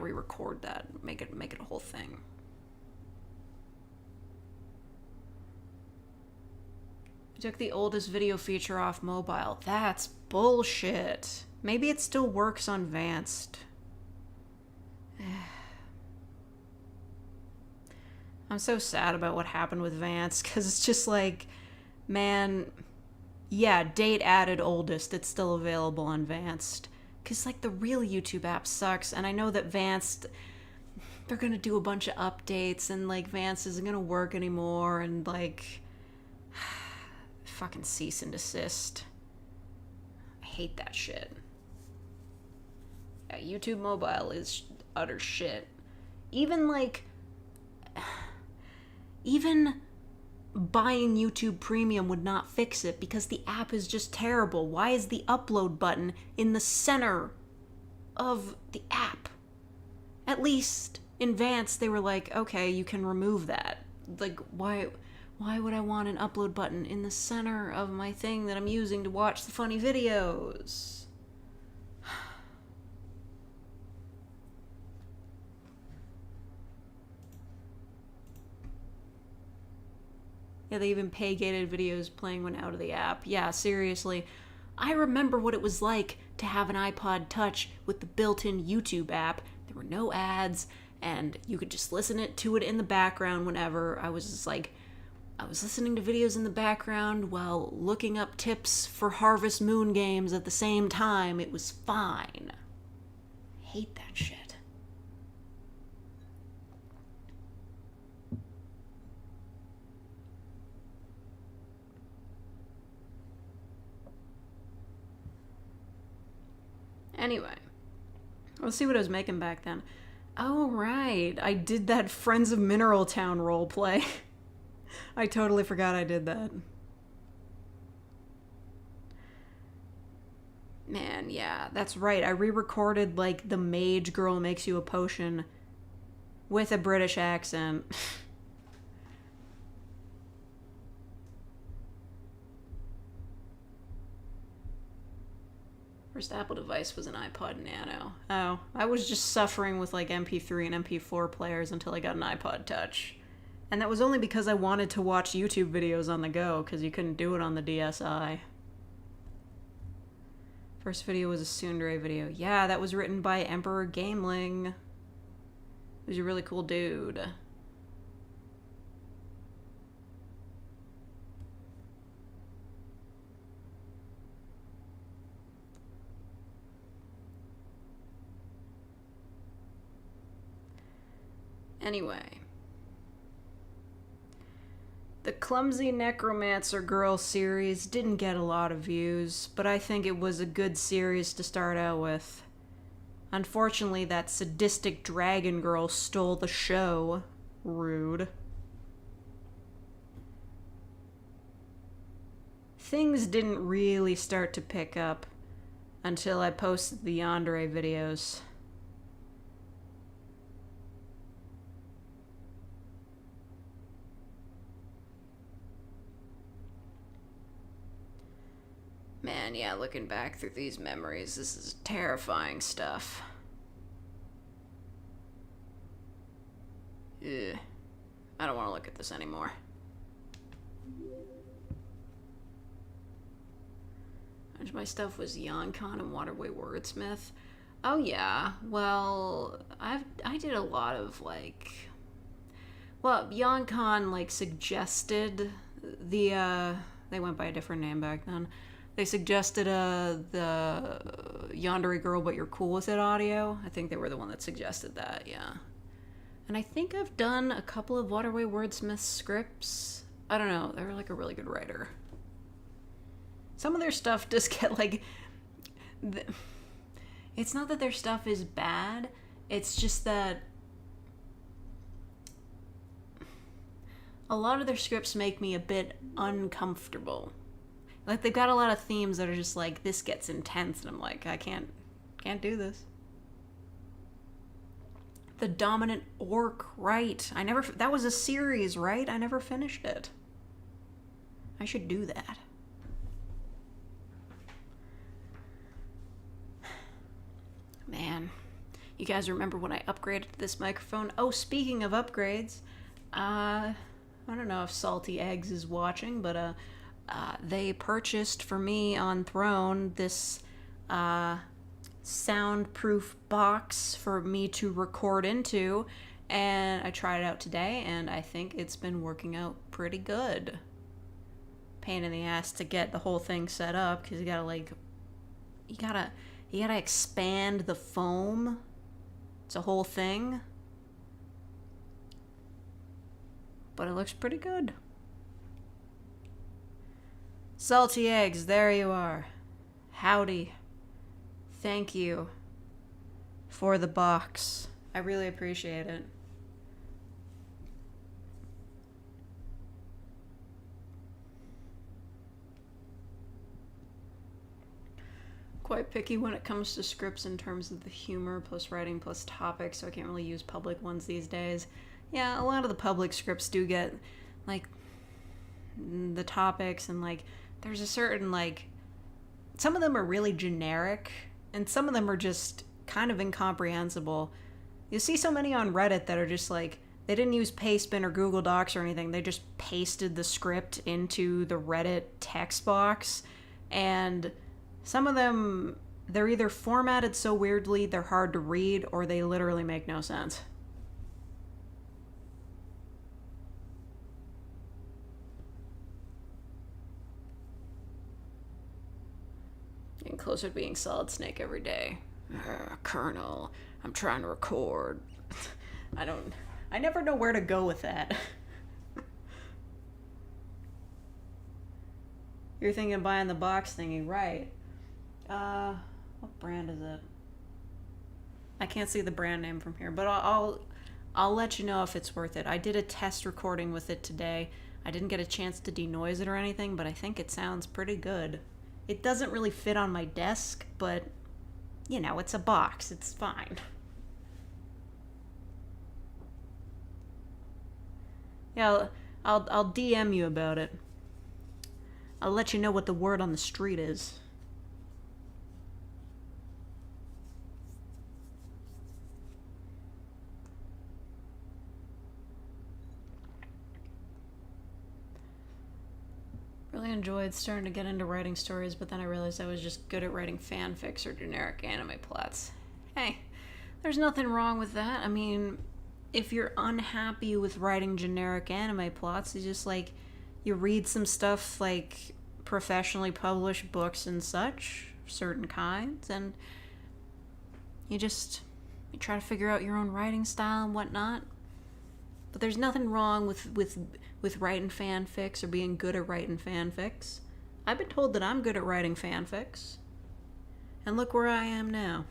re-record that. Make it a whole thing. I took the oldest video feature off mobile. That's bullshit. Maybe it still works on Vanced. I'm so sad about what happened with Vanced, because it's just like, man, yeah, date added oldest, it's still available on Vanced. Because, like, the real YouTube app sucks, and I know that Vanced, they're gonna do a bunch of updates, and, like, Vanced isn't gonna work anymore, and, like, fucking cease and desist. I hate that shit. Yeah, YouTube mobile is utter shit. Even buying YouTube Premium would not fix it because the app is just terrible. Why is the upload button in the center of the app? At least in Vanced they were like, okay, you can remove that. Like, why would I want an upload button in the center of my thing that I'm using to watch the funny videos? Yeah, they even pay-gated videos playing when out of the app. Yeah, seriously. I remember what it was like to have an iPod Touch with the built-in YouTube app. There were no ads, and you could just listen to it in the background whenever. I was listening to videos in the background while looking up tips for Harvest Moon games at the same time. It was fine. I hate that shit. Anyway, let's see what I was making back then. Oh, right. I did that Friends of Mineral Town roleplay. I totally forgot I did that. Man, yeah, that's right. I re-recorded, like, the mage girl makes you a potion with a British accent. First Apple device was an iPod Nano. Oh, I was just suffering with like MP3 and MP4 players until I got an iPod Touch. And that was only because I wanted to watch YouTube videos on the go, because you couldn't do it on the DSi. First video was a tsundere video. Yeah, that was written by Emperor Gameling. He was a really cool dude. Anyway. The Clumsy Necromancer Girl series didn't get a lot of views, but I think it was a good series to start out with. Unfortunately, that sadistic dragon girl stole the show. Rude. Things didn't really start to pick up until I posted the yandere videos. Man, yeah, looking back through these memories, this is terrifying stuff. Ugh. I don't want to look at this anymore. Much of my stuff was Yoncon and Waterway Wordsmith. Oh yeah, well, I did a lot of like... Well, Yoncon like suggested the, they went by a different name back then. They suggested the Yandere Girl But You're Cool With It audio. I think they were the one that suggested that, yeah. And I think I've done a couple of Waterway Wordsmith scripts. I don't know, they were like a really good writer. Some of their stuff just get like... It's not that their stuff is bad, it's just that... A lot of their scripts make me a bit uncomfortable. Like, they've got a lot of themes that are just like, this gets intense, and I'm like, I can't do this. The Dominant Orc, right. That was a series, right? I never finished it. I should do that. Man, you guys remember when I upgraded this microphone? Oh, speaking of upgrades, I don't know if Salty Eggs is watching, but, they purchased for me on Throne this soundproof box for me to record into, and I tried it out today, and I think it's been working out pretty good. Pain in the ass to get the whole thing set up, because you gotta expand the foam. It's a whole thing. But it looks pretty good. Salty Eggs, there you are. Howdy. Thank you for the box. I really appreciate it. Quite picky when it comes to scripts in terms of the humor plus writing plus topics, so I can't really use public ones these days. Yeah, a lot of the public scripts do get, like, the topics and, like, there's a certain, like, some of them are really generic, and some of them are just kind of incomprehensible. You see so many on Reddit that are just, like, they didn't use Pastebin or Google Docs or anything, they just pasted the script into the Reddit text box, and some of them, they're either formatted so weirdly they're hard to read, or they literally make no sense. Getting closer to being Solid Snake every day. Colonel, I'm trying to record. I never know where to go with that. You're thinking of buying the box thingy, right? What brand is it? I can't see the brand name from here, but I'll let you know if it's worth it. I did a test recording with it today. I didn't get a chance to denoise it or anything, but I think it sounds pretty good. It doesn't really fit on my desk, but, you know, it's a box. It's fine. Yeah, I'll DM you about it. I'll let you know what the word on the street is. really enjoyed starting to get into writing stories, but then I realized I was just good at writing fanfics or generic anime plots. Hey, there's nothing wrong with that. I mean, if you're unhappy with writing generic anime plots, you just like, you read some stuff like professionally published books and such, certain kinds, and you try to figure out your own writing style and whatnot. But there's nothing wrong with writing fanfics or being good at writing fanfics. I've been told that I'm good at writing fanfics. And look where I am now.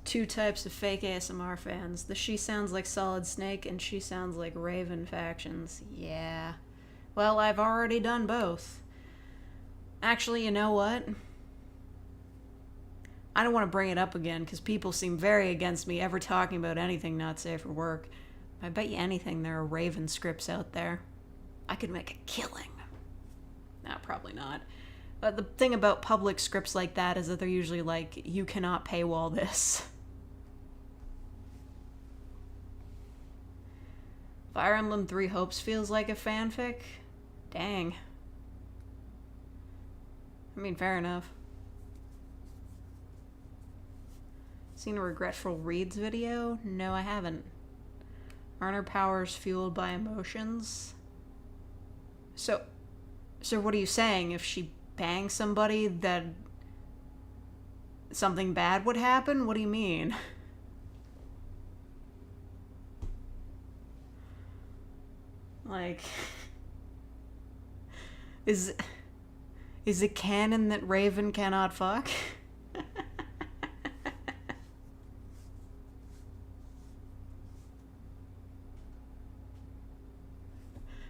Two types of fake ASMR fans. The She Sounds Like Solid Snake and She Sounds Like Raven factions. Yeah. Well, I've already done both. Actually, you know what? I don't want to bring it up again because people seem very against me ever talking about anything not safe for work. I bet you anything there are Raven scripts out there. I could make a killing. No, probably not. But the thing about public scripts like that is that they're usually like, you cannot paywall this. Fire Emblem Three Hopes feels like a fanfic? Dang. I mean, fair enough. Seen a Regretful Reads video? No, I haven't. Aren't her powers fueled by emotions? So what are you saying? If she bangs somebody, that something bad would happen? What do you mean? Like, is it canon that Raven cannot fuck?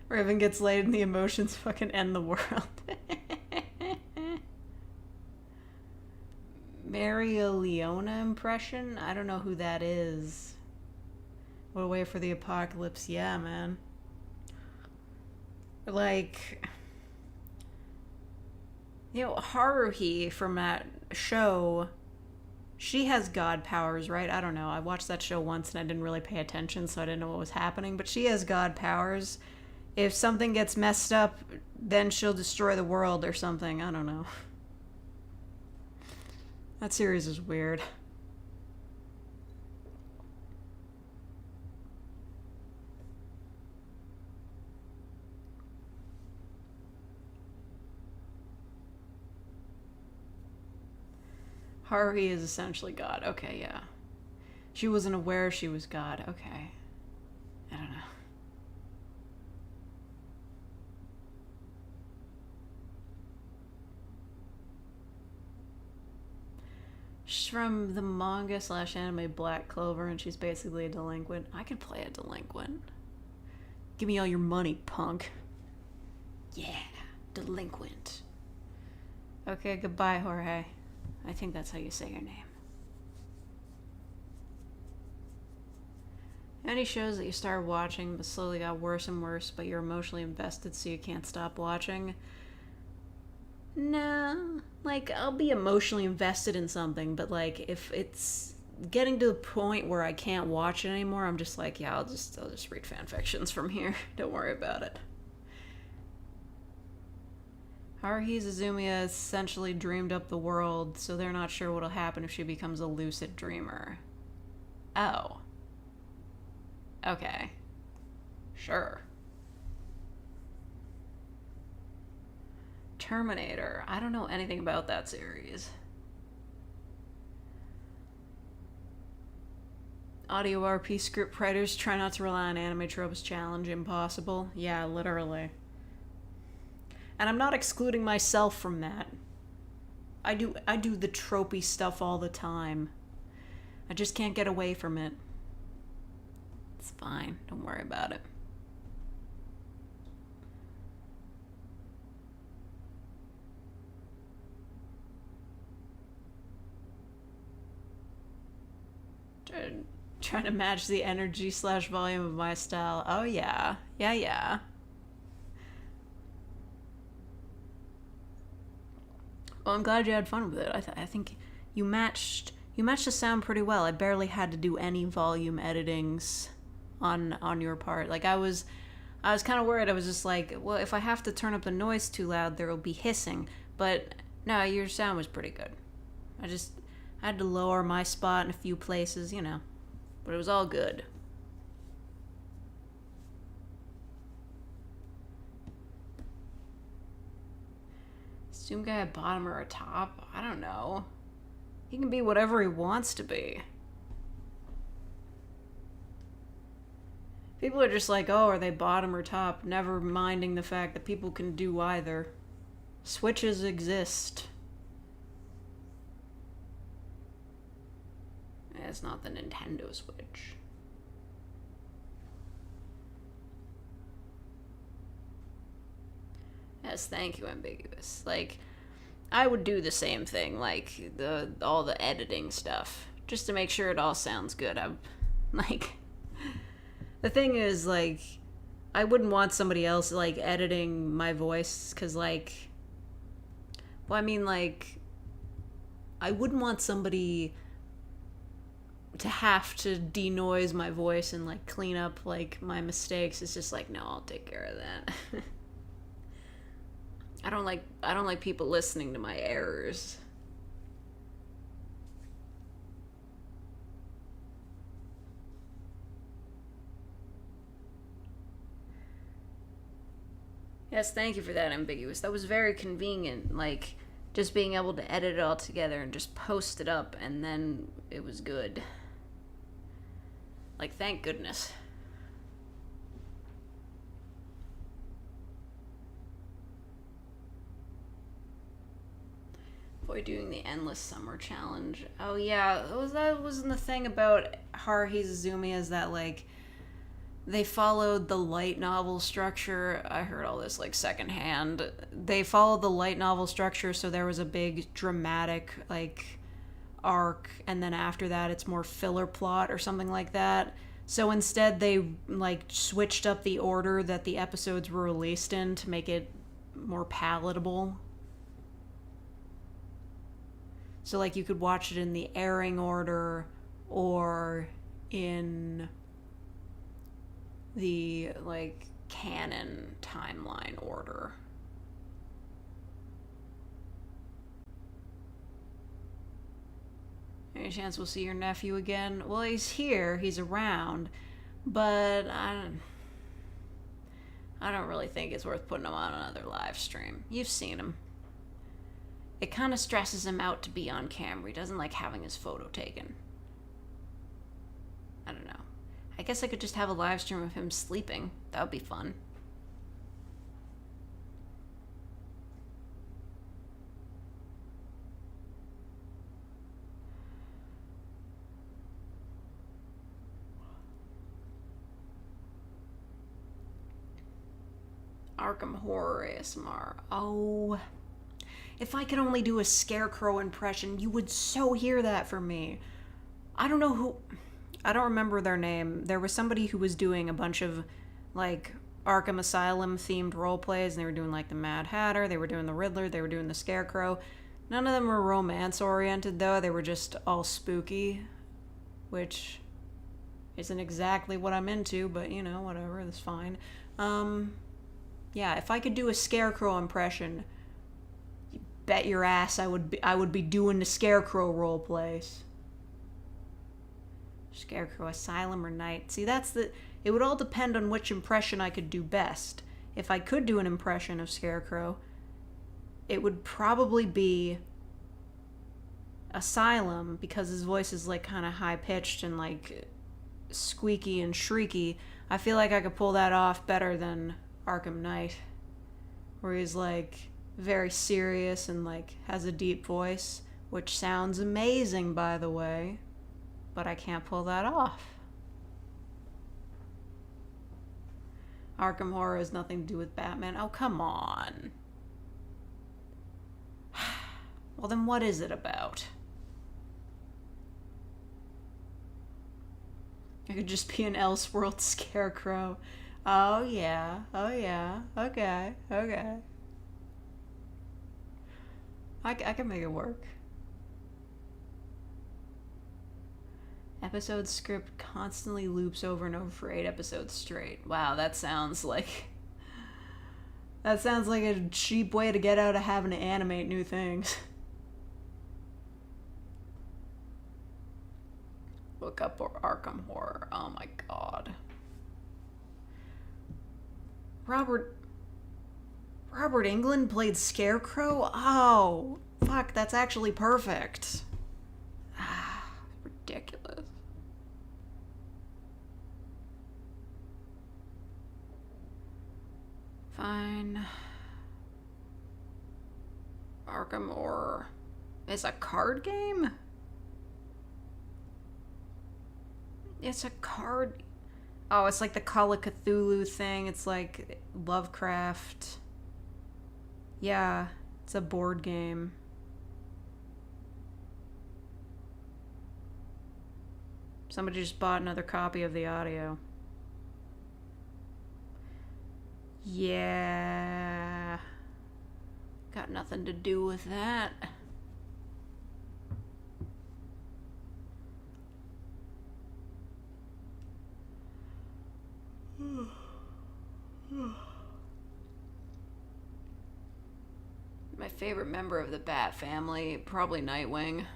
Raven gets laid and the emotions fucking end the world. Maria Leona impression? I don't know who that is. What a way for the apocalypse. Yeah, man. Like, you know, Haruhi from that show, she has god powers, right? I don't know. I watched that show once and I didn't really pay attention, so I didn't know what was happening, but she has god powers. If something gets messed up, then she'll destroy the world or something. I don't know. That series is weird. Haruhi is essentially God. Okay, yeah. She wasn't aware she was God. Okay. I don't know. She's from the manga / anime Black Clover, and she's basically a delinquent. I could play a delinquent. Give me all your money, punk. Yeah, delinquent. Okay, goodbye, Jorge. I think that's how you say your name. Any shows that you started watching but slowly got worse and worse, but you're emotionally invested so you can't stop watching? Nah, like, I'll be emotionally invested in something, but like, if it's getting to the point where I can't watch it anymore, I'm just like, yeah, I'll just read fanfictions from here. Don't worry about it. Haruhi Suzumiya essentially dreamed up the world, so they're not sure what'll happen if she becomes a lucid dreamer. Oh. Okay. Sure. Terminator. I don't know anything about that series. Audio RP script writers try not to rely on anime tropes. Challenge impossible. Yeah, literally. And I'm not excluding myself from that. I do the tropey stuff all the time. I just can't get away from it. It's fine. Don't worry about it. Trying to match the energy / volume of my style. Oh yeah. Yeah. Well, I'm glad you had fun with it. I think you matched You matched the sound pretty well. I barely had to do any volume editings on your part. Like, I was kind of worried. I was just like, well, if I have to turn up the noise too loud, there will be hissing. But no, your sound was pretty good. I had to lower my spot in a few places, you know. But it was all good. Zoom guy a bottom or a top? I don't know. He can be whatever he wants to be. People are just like, oh, are they bottom or top? Never minding the fact that people can do either. Switches exist. It's not the Nintendo Switch. Yes, thank you, Ambiguous. Like, I would do the same thing, like all the editing stuff, just to make sure it all sounds good. I'm like, the thing is, like, I wouldn't want somebody else like editing my voice, because like, well, I mean, like, I wouldn't want somebody to have to denoise my voice and like clean up like my mistakes. It's just like, no, I'll take care of that. I don't like people listening to my errors. Yes, thank you for that, Ambiguous. That was very convenient, like just being able to edit it all together and just post it up, and then it was good. Like, thank goodness. Boy, doing the Endless Summer Challenge. Oh yeah, that wasn't the thing about Haruhi Suzumi, is that like they followed the light novel structure. I heard all this like secondhand. They followed the light novel structure, so there was a big dramatic like arc, and then after that it's more filler plot or something like that. So instead they like switched up the order that the episodes were released in to make it more palatable. So, like, you could watch it in the airing order or in the, like, canon timeline order. Any chance we'll see your nephew again? Well, he's here. He's around. But I don't really think it's worth putting him on another live stream. You've seen him. It kind of stresses him out to be on camera. He doesn't like having his photo taken. I don't know. I guess I could just have a live stream of him sleeping. That would be fun. Arkham Horror ASMR. Oh... If I could only do a Scarecrow impression, you would so hear that from me. I don't know who... I don't remember their name. There was somebody who was doing a bunch of, like, Arkham Asylum-themed roleplays, and they were doing, like, the Mad Hatter, they were doing the Riddler, they were doing the Scarecrow. None of them were romance-oriented, though. They were just all spooky, which isn't exactly what I'm into, but, you know, whatever, that's fine. Yeah, if I could do a Scarecrow impression... Bet your ass I would be doing the Scarecrow role plays. Scarecrow, Asylum, or Night. See, it would all depend on which impression I could do best. If I could do an impression of Scarecrow, it would probably be Asylum, because his voice is like kind of high-pitched and like squeaky and shrieky. I feel like I could pull that off better than Arkham Knight, where he's like very serious and like has a deep voice, which sounds amazing, by the way, but I can't pull that off. Arkham Horror has nothing to do with Batman. Oh, come on. Well, then what is it about? I could just be an Elseworld Scarecrow. Oh yeah, okay. I can make it work. Episode script constantly loops over and over for 8 episodes straight. Wow, that sounds like a cheap way to get out of having to animate new things. Look up Arkham Horror. Oh my god. Robert Englund played Scarecrow? Oh, fuck, that's actually perfect. Ah, ridiculous. Fine. Arkham Horror is a card game? It's a card... Oh, it's like the Call of Cthulhu thing. It's like Lovecraft. Yeah, it's a board game. Somebody just bought another copy of the audio. Yeah. Got nothing to do with that. My favorite member of the Bat family, probably Nightwing.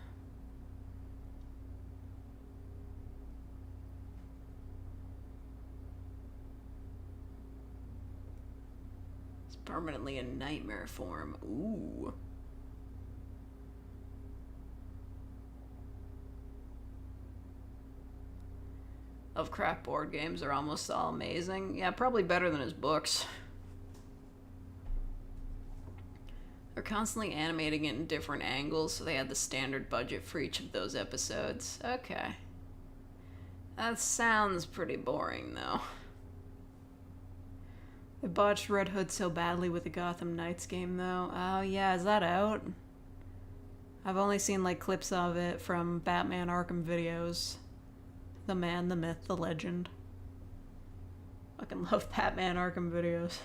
It's permanently in nightmare form. Ooh. Lovecraft board games are almost all amazing. Yeah, probably better than his books. They're constantly animating it in different angles, so they had the standard budget for each of those episodes. Okay. That sounds pretty boring, though. They botched Red Hood so badly with the Gotham Knights game, though. Oh, yeah, is that out? I've only seen, like, clips of it from Batman Arkham videos. The man, the myth, the legend. Fucking love Batman Arkham videos.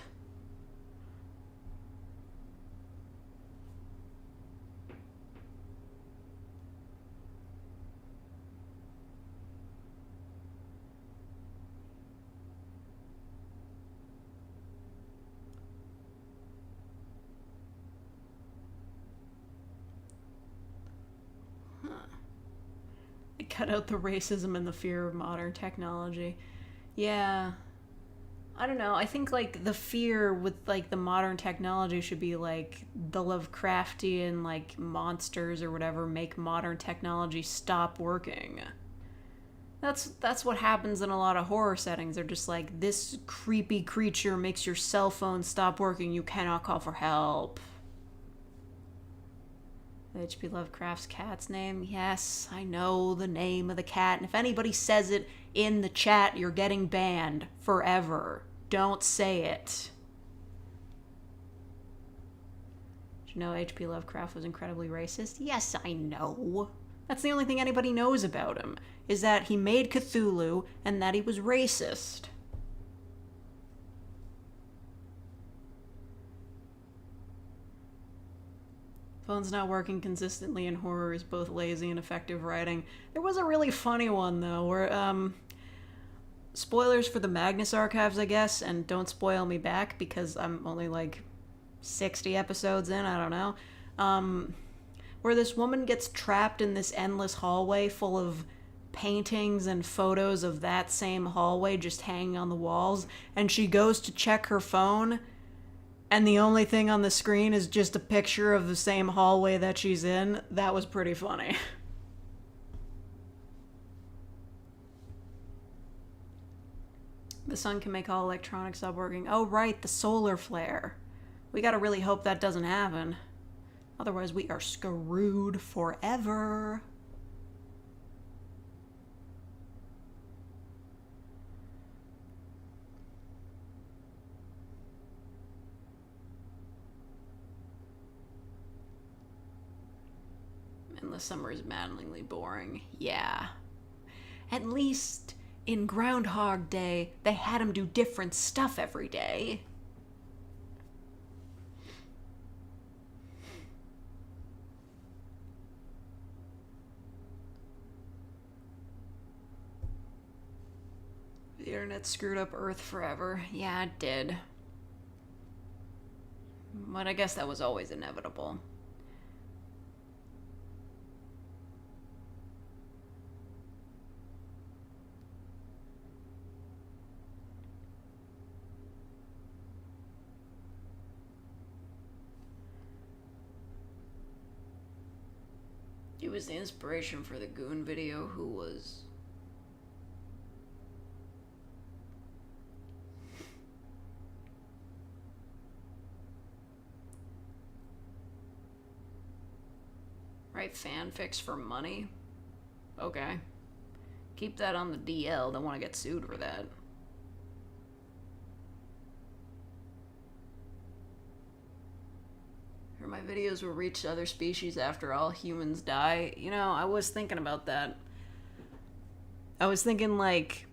Cut out the racism and the fear of modern technology. Yeah. I don't know. I think, like, the fear with, like, the modern technology should be, like, the Lovecraftian, like, monsters or whatever make modern technology stop working. That's what happens in a lot of horror settings. They're just like, this creepy creature makes your cell phone stop working. You cannot call for help. H.P. Lovecraft's cat's name? Yes, I know the name of the cat, and if anybody says it in the chat, you're getting banned forever. Don't say it. Did you know H.P. Lovecraft was incredibly racist? Yes, I know. That's the only thing anybody knows about him, is that he made Cthulhu and that he was racist. Phone's not working consistently in horror is both lazy and effective writing. There was a really funny one, though, where, spoilers for the Magnus Archives, I guess, and don't spoil me back, because I'm only, like, 60 episodes in, I don't know, where this woman gets trapped in this endless hallway full of paintings and photos of that same hallway just hanging on the walls, and she goes to check her phone, and the only thing on the screen is just a picture of the same hallway that she's in. That was pretty funny. The sun can make all electronics stop working. Oh, right, the solar flare. We gotta really hope that doesn't happen. Otherwise, we are screwed forever. And the summer is maddeningly boring. Yeah. At least in Groundhog Day, they had him do different stuff every day. The internet screwed up Earth forever. Yeah, it did. But I guess that was always inevitable. He was the inspiration for the Goon video, who was... Write fanfics for money? Okay. Keep that on the DL, don't want to get sued for that. Or my videos will reach other species after all humans die. You know, I was thinking about that. I was thinking, like,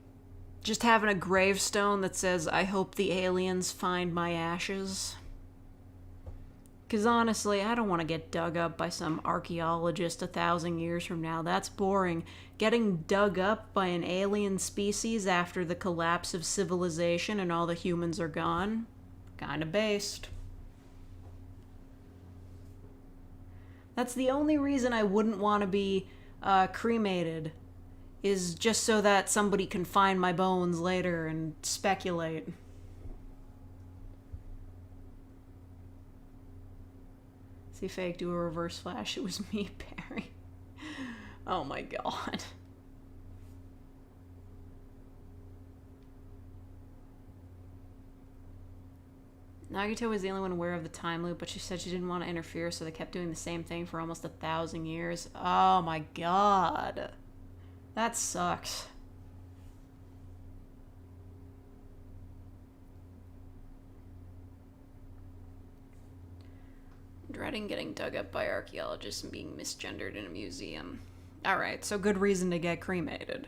just having a gravestone that says, I hope the aliens find my ashes. Because honestly, I don't want to get dug up by some archaeologist 1,000 years from now. That's boring. Getting dug up by an alien species after the collapse of civilization and all the humans are gone? Kinda based. That's the only reason I wouldn't want to be cremated, is just so that somebody can find my bones later and speculate. See fake, do a reverse flash. It was me, Barry. Oh my god. Nagito was the only one aware of the time loop, but she said she didn't want to interfere, so they kept doing the same thing for almost 1,000 years. Oh my god. That sucks. Dreading getting dug up by archaeologists and being misgendered in a museum. Alright, so good reason to get cremated.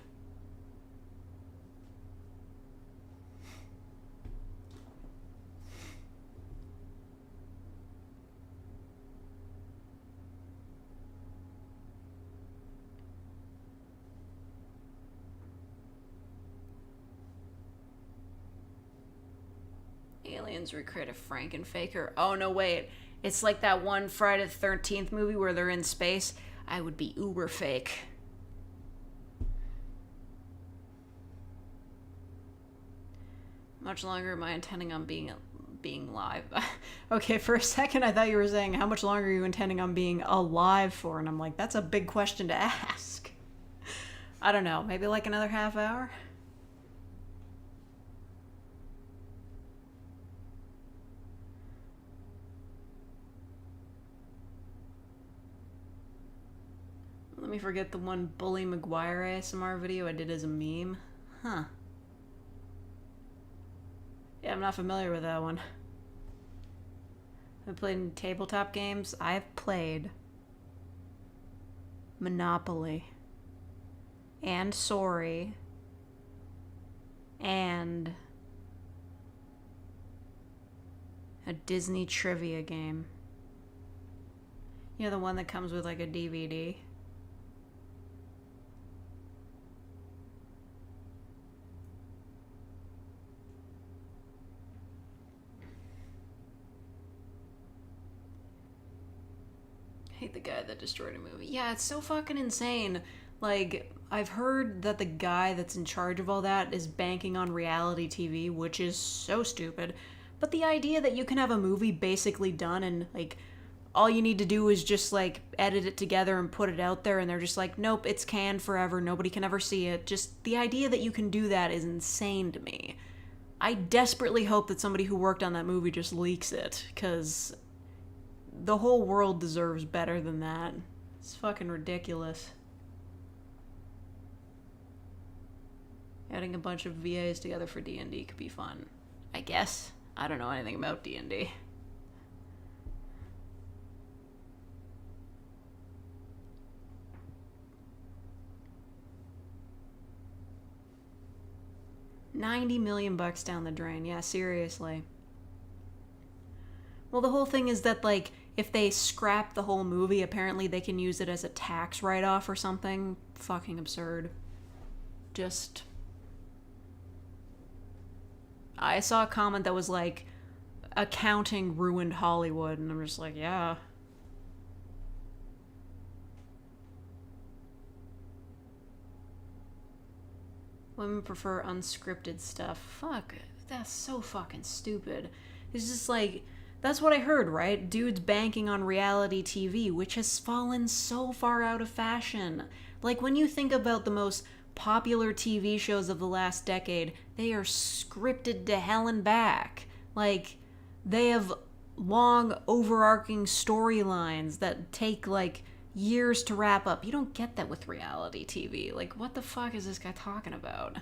Aliens recreate a Frankenfaker. Oh no, wait. It's like that one Friday the 13th movie where they're in space. I would be uber fake. Much longer am I intending on being live? Okay, for a second I thought you were saying how much longer are you intending on being alive for, and I'm like, that's a big question to ask. I don't know, maybe like another half hour? Let me forget the one Bully Maguire ASMR video I did as a meme. Huh. Yeah, I'm not familiar with that one. I've played tabletop games. I've played Monopoly and Sorry and a Disney trivia game. You know, the one that comes with like a DVD? The guy that destroyed a movie. Yeah, it's so fucking insane. Like, I've heard that the guy that's in charge of all that is banking on reality TV, which is so stupid. But the idea that you can have a movie basically done and, like, all you need to do is just, like, edit it together and put it out there, and they're just like, nope, it's canned forever, nobody can ever see it. Just the idea that you can do that is insane to me. I desperately hope that somebody who worked on that movie just leaks it, because the whole world deserves better than that. It's fucking ridiculous. Adding a bunch of VAs together for D&D could be fun. I guess. I don't know anything about D&D. $90 million down the drain. Yeah, seriously. Well, the whole thing is that, like, if they scrap the whole movie, apparently they can use it as a tax write-off or something. Fucking absurd. Just I saw a comment that was like, accounting ruined Hollywood, and I'm just like, yeah. Women prefer unscripted stuff. Fuck, that's so fucking stupid. It's just like, that's what I heard, right? Dudes banking on reality TV, which has fallen so far out of fashion. Like, when you think about the most popular TV shows of the last decade, they are scripted to hell and back. Like, they have long, overarching storylines that take, like, years to wrap up. You don't get that with reality TV. Like, what the fuck is this guy talking about?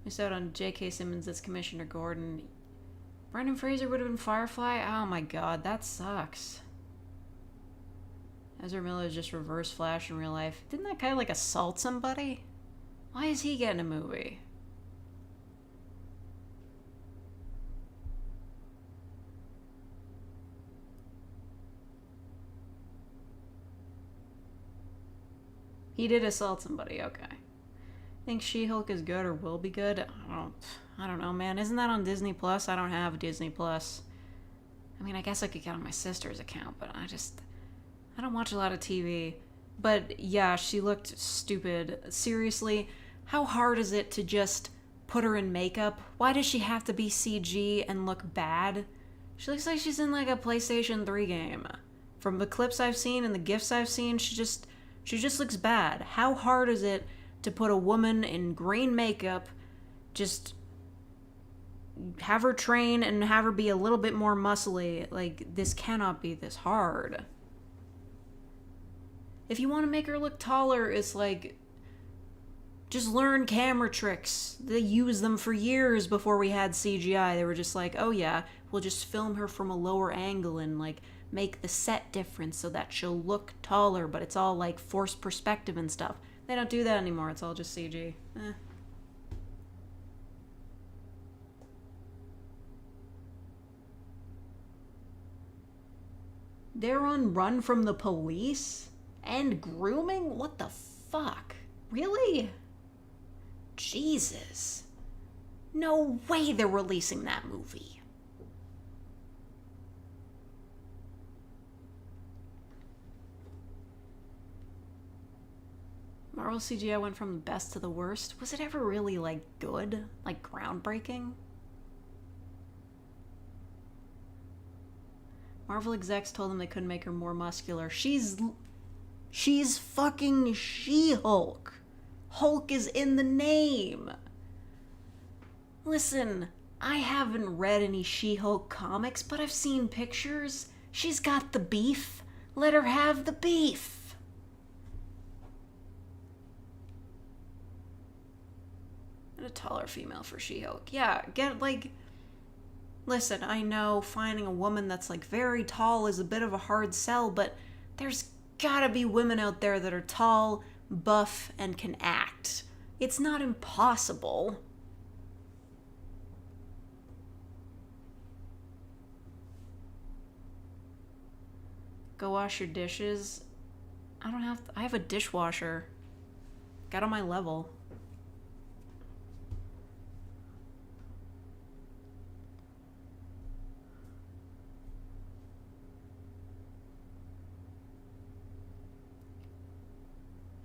Missed out on J.K. Simmons as Commissioner Gordon. Brendan Fraser would have been Firefly? Oh my god, that sucks. Ezra Miller is just reverse Flash in real life. Didn't that guy, like, assault somebody? Why is he getting a movie? He did assault somebody, okay. Think She-Hulk is good or will be good? I don't know, man. Isn't that on Disney Plus? I don't have Disney Plus. I mean, I guess I could get on my sister's account, but I don't watch a lot of TV. But yeah, she looked stupid. Seriously, how hard is it to just put her in makeup? Why does she have to be CG and look bad? She looks like she's in like a PlayStation 3 game. From the clips I've seen and the GIFs I've seen, she just looks bad. How hard is it to put a woman in green makeup, just have her train and have her be a little bit more muscly? Like, this cannot be this hard. If you want to make her look taller, it's like, just learn camera tricks. They used them for years before we had CGI. They were just like, oh yeah, we'll just film her from a lower angle and like make the set different so that she'll look taller, but it's all like forced perspective and stuff. They don't do that anymore. It's all just CG. They're on run from the police? And grooming? What the fuck? Really? Jesus. No way they're releasing that movie. Marvel CGI went from the best to the worst. Was it ever really, like, good? Like, groundbreaking? Marvel execs told them they couldn't make her more muscular. She's fucking She-Hulk. Hulk is in the name. Listen, I haven't read any She-Hulk comics, but I've seen pictures. She's got the beef. Let her have the beef. A taller female for She-Hulk. Yeah, get, like... Listen, I know finding a woman that's, like, very tall is a bit of a hard sell, but there's gotta be women out there that are tall, buff, and can act. It's not impossible. Go wash your dishes. I don't have to, I have a dishwasher. Got on my level.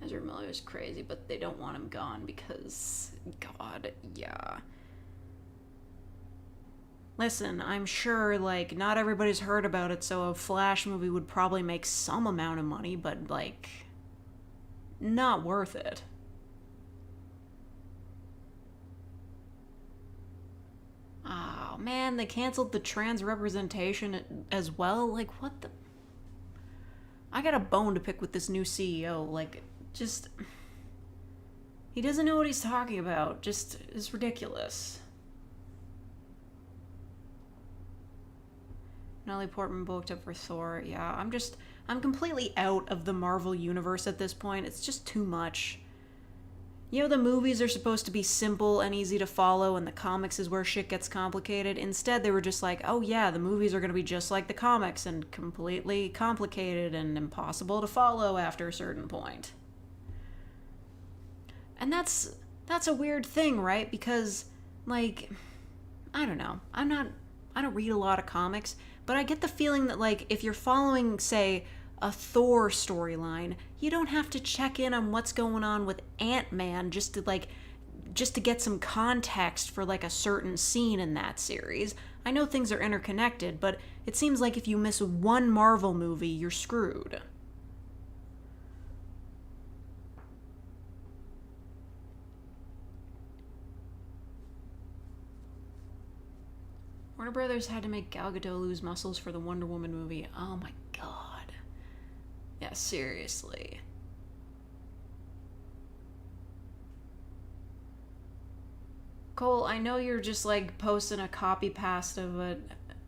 Ezra Miller is crazy, but they don't want him gone because, God, yeah. Listen, I'm sure, like, not everybody's heard about it, so a Flash movie would probably make some amount of money, but, like, not worth it. Oh, man, they canceled the trans representation as well? Like, what the... I got a bone to pick with this new CEO, like... Just, he doesn't know what he's talking about. Just, it's ridiculous. Natalie Portman booked up for Thor. Yeah, I'm completely out of the Marvel universe at this point. It's just too much. You know, the movies are supposed to be simple and easy to follow, and the comics is where shit gets complicated. Instead, they were just like, oh yeah, the movies are going to be just like the comics and completely complicated and impossible to follow after a certain point. And that's that's a weird thing, right? Because, like, I don't know. I don't read a lot of comics, but I get the feeling that, like, if you're following, say, a Thor storyline, you don't have to check in on what's going on with Ant-Man just to get some context for, like, a certain scene in that series. I know things are interconnected, but it seems like if you miss one Marvel movie, you're screwed. Warner Brothers had to make Gal Gadot lose muscles for the Wonder Woman movie. Oh my god. Yeah, seriously. Cole, I know you're just, like, posting a copy pasta, but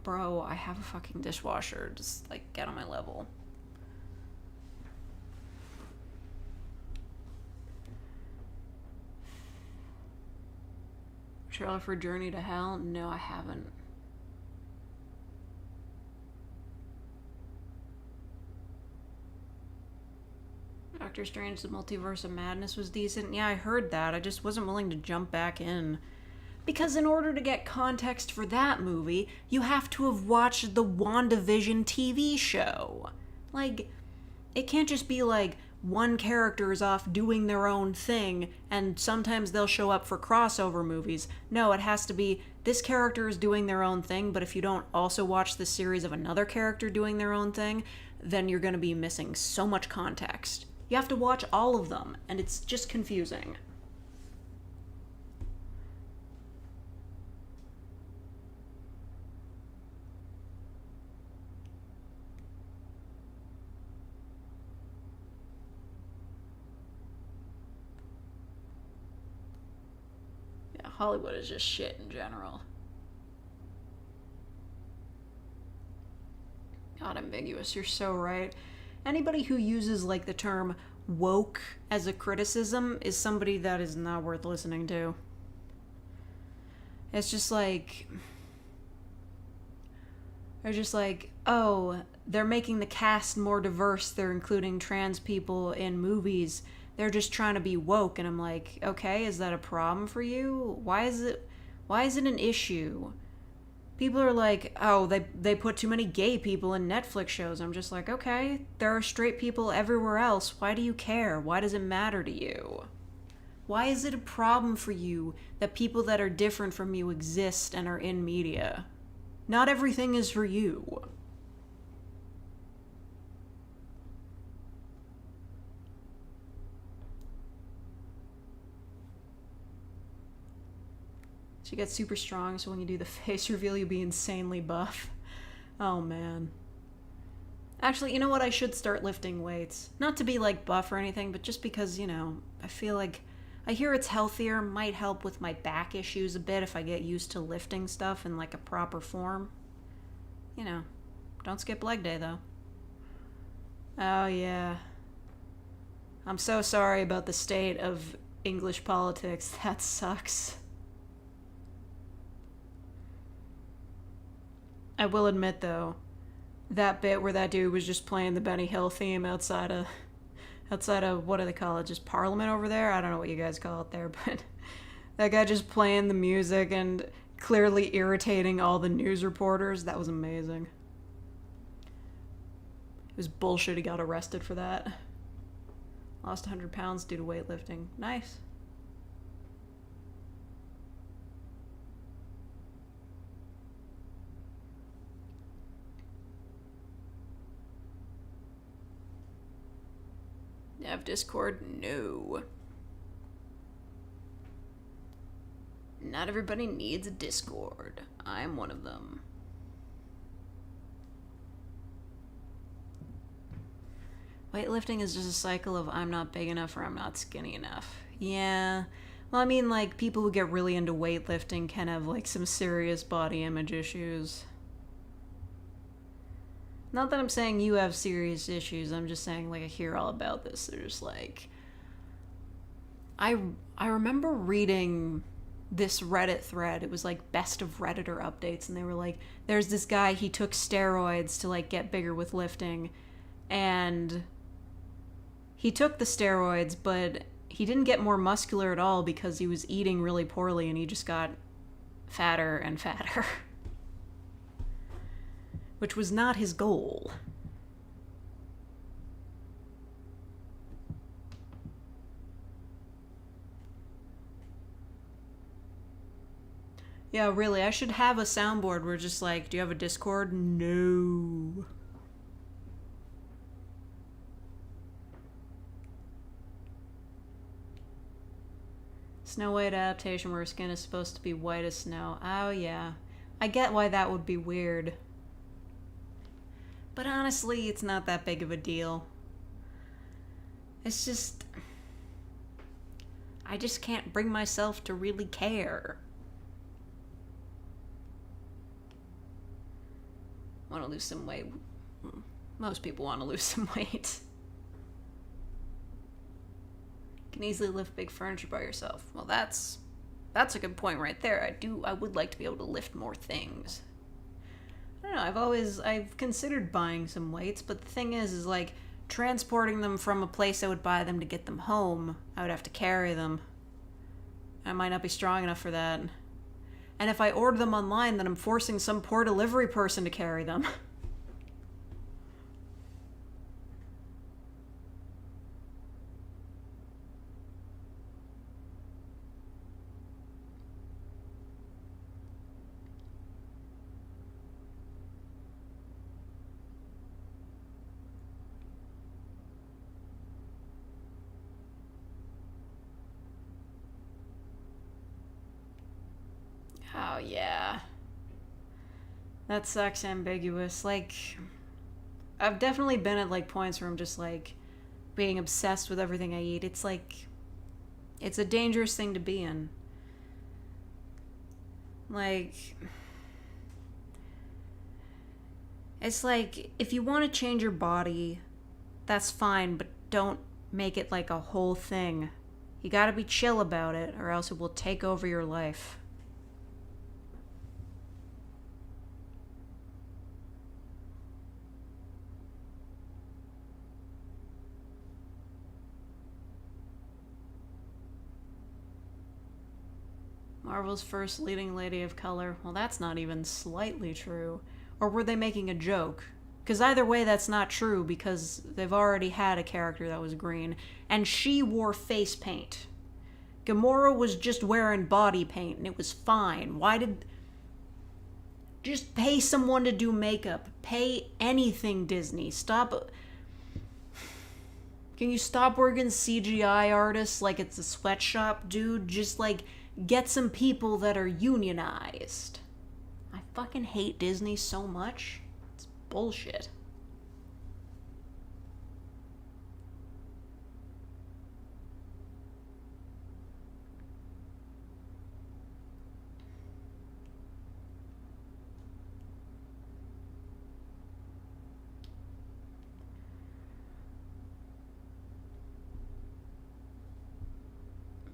bro, I have a fucking dishwasher. Just, like, get on my level. Trailer for Journey to Hell? No, I haven't. Doctor Strange: The Multiverse of Madness was decent. Yeah, I heard that. I just wasn't willing to jump back in. Because in order to get context for that movie, you have to have watched the WandaVision TV show. Like, it can't just be like one character is off doing their own thing and sometimes they'll show up for crossover movies. No, it has to be this character is doing their own thing, but if you don't also watch the series of another character doing their own thing, then you're going to be missing so much context. You have to watch all of them, and it's just confusing. Yeah, Hollywood is just shit in general. God, ambiguous. You're so right. Anybody who uses, like, the term woke as a criticism is somebody that is not worth listening to. It's just like... They're just like, oh, they're making the cast more diverse. They're including trans people in movies. They're just trying to be woke. And I'm like, okay, is that a problem for you? Why is it an issue? People are like, oh, they put too many gay people in Netflix shows. I'm just like, okay, there are straight people everywhere else. Why do you care? Why does it matter to you? Why is it a problem for you that people that are different from you exist and are in media? Not everything is for you. She gets super strong, so when you do the face reveal, you'll be insanely buff. Oh, man. Actually, you know what? I should start lifting weights. Not to be, like, buff or anything, but just because, you know, I feel like... I hear it's healthier, might help with my back issues a bit if I get used to lifting stuff in, like, a proper form. You know, don't skip leg day, though. Oh, yeah. I'm so sorry about the state of English politics. That sucks. I will admit, though, that bit where that dude was just playing the Benny Hill theme outside of, what do they call it, just Parliament over there? I don't know what you guys call it there, but that guy just playing the music and clearly irritating all the news reporters, that was amazing. It was bullshit he got arrested for that. Lost 100 pounds due to weightlifting. Nice. Have Discord? No. Not everybody needs a Discord. I'm one of them. Weightlifting is just a cycle of I'm not big enough or I'm not skinny enough. Yeah. Well, I mean, like, people who get really into weightlifting can have, like, some serious body image issues. Not that I'm saying you have serious issues, I'm just saying, like, I hear all about this. They're just like... I remember reading this Reddit thread. It was, like, best of Redditor updates, and they were like, there's this guy, he took steroids to, like, get bigger with lifting, and he took the steroids, but he didn't get more muscular at all because he was eating really poorly and he just got fatter and fatter. Which was not his goal. Yeah, really, I should have a soundboard where just like, do you have a Discord? No. Snow White adaptation where her skin is supposed to be white as snow. Oh, yeah. I get why that would be weird. But honestly, it's not that big of a deal. It's just... I just can't bring myself to really care. Want to lose some weight. Most people want to lose some weight. Can easily lift big furniture by yourself. Well, that's a good point right there. I would like to be able to lift more things. I don't know, I've considered buying some weights, but the thing is like, transporting them from a place I would buy them to get them home, I would have to carry them. I might not be strong enough for that. And if I order them online, then I'm forcing some poor delivery person to carry them. Oh, yeah. That sucks ambiguous. Like, I've definitely been at, like, points where I'm just, like, being obsessed with everything I eat. It's, like, it's a dangerous thing to be in. Like, it's like, if you want to change your body, that's fine, but don't make it, like, a whole thing. You gotta be chill about it, or else it will take over your life. Marvel's first leading lady of color. Well, that's not even slightly true. Or were they making a joke? Because either way, that's not true, because they've already had a character that was green, and she wore face paint. Gamora was just wearing body paint, and it was fine. Why did... Just pay someone to do makeup. Pay anything, Disney. Stop... Can you stop working CGI artists like it's a sweatshop, dude? Just, like... Get some people that are unionized. I fucking hate Disney so much. It's bullshit.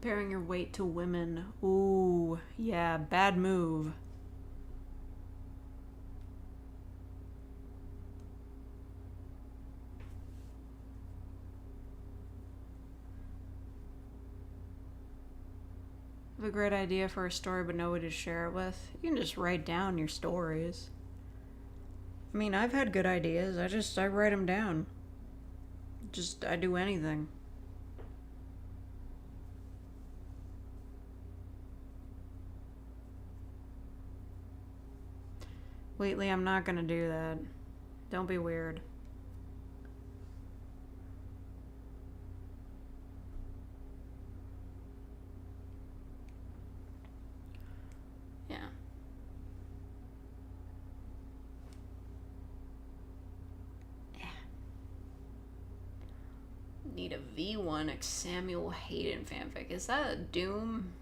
Comparing your weight to women. Ooh, yeah, bad move. I have a great idea for a story, but nobody to share it with. You can just write down your stories. I mean, I've had good ideas. I write them down. I do anything. Wheatley, I'm not gonna do that. Don't be weird. Yeah. Need a V1 Samuel Hayden fanfic. Is that a Doom?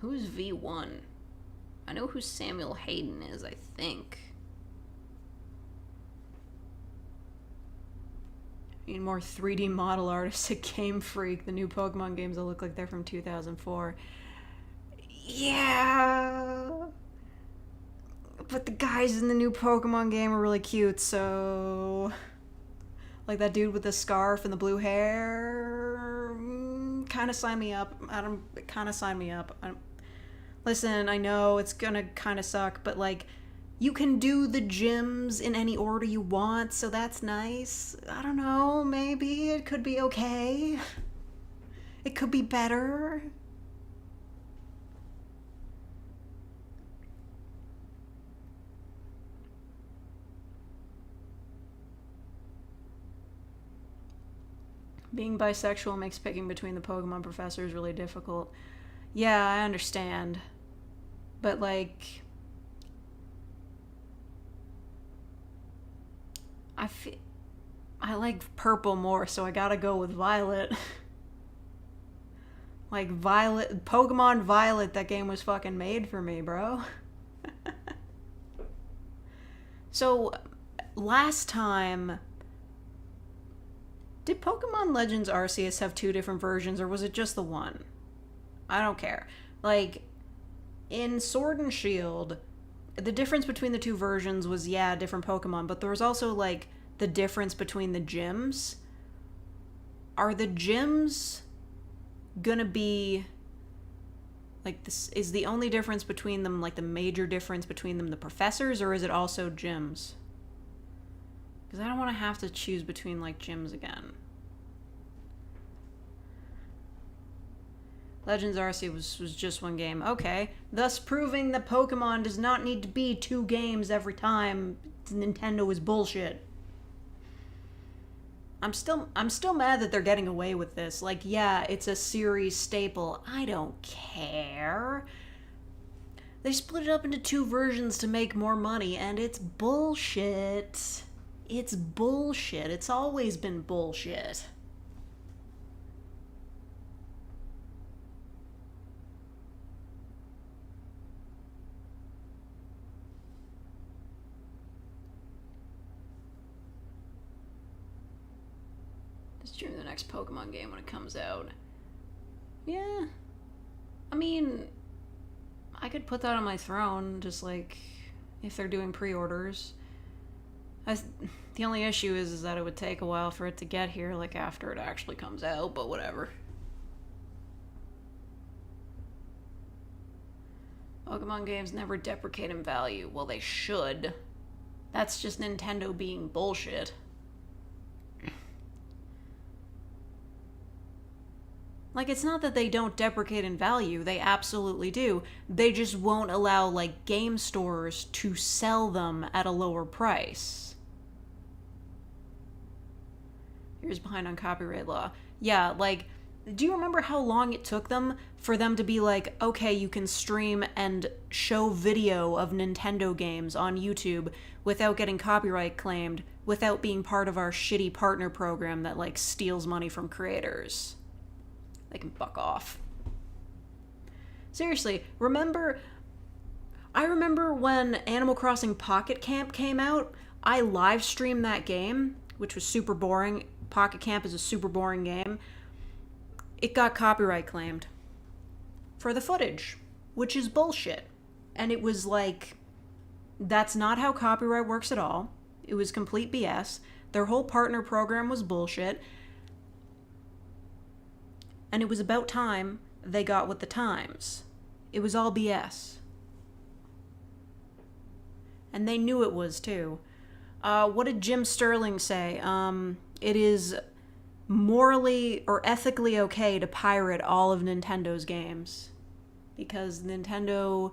Who's V1? I know who Samuel Hayden is, I think. Need more 3D model artists at Game Freak. The new Pokemon games that look like they're from 2004. Yeah! But the guys in the new Pokemon game are really cute, so... Like that dude with the scarf and the blue hair... kind of sign me up. Adam, kind of sign me up. Listen, I know it's gonna kind of suck, but like, you can do the gyms in any order you want, so that's nice. I don't know, maybe it could be okay. It could be better. Being bisexual makes picking between the Pokemon professors really difficult. Yeah, I understand. But, like, I like purple more, so I gotta go with Violet. Like, Violet, Pokemon Violet, that game was fucking made for me, bro. So, last time, did Pokemon Legends Arceus have 2 different versions, or was it just the one? I don't care. Like, in Sword and Shield, the difference between the 2 versions was, yeah, different Pokemon, but there was also, like, the difference between the gyms. Are the gyms gonna be, like, this is the only difference between them, like, the major difference between them, the professors, or is it also gyms? Because I don't want to have to choose between, like, gyms again. Legends Arceus was just 1 game. Okay. Thus proving that Pokemon does not need to be 2 games every time. Nintendo is bullshit. I'm still mad that they're getting away with this. Like, yeah, it's a series staple. I don't care. They split it up into 2 versions to make more money, and it's bullshit. It's bullshit. It's always been bullshit. Just stream the next Pokemon game when it comes out. Yeah. I mean, I could put that on my throne, just like, if they're doing pre-orders. The only issue is that it would take a while for it to get here, like after it actually comes out, but whatever. Pokemon games never deprecate in value. Well, they should. That's just Nintendo being bullshit. Like, it's not that they don't deprecate in value, they absolutely do. They just won't allow, like, game stores to sell them at a lower price. Years behind on copyright law. Yeah, like, do you remember how long it took them for them to be like, okay, you can stream and show video of Nintendo games on YouTube without getting copyright claimed, without being part of our shitty partner program that, like, steals money from creators? They can fuck off. Seriously, I remember when Animal Crossing Pocket Camp came out, I live streamed that game, which was super boring. Pocket Camp is a super boring game. It got copyright claimed for the footage, which is bullshit. And it was like, that's not how copyright works at all. It was complete BS. Their whole partner program was bullshit. And it was about time they got with the times. It was all BS. And they knew it was, too. What did Jim Sterling say? It is morally or ethically okay to pirate all of Nintendo's games. Because Nintendo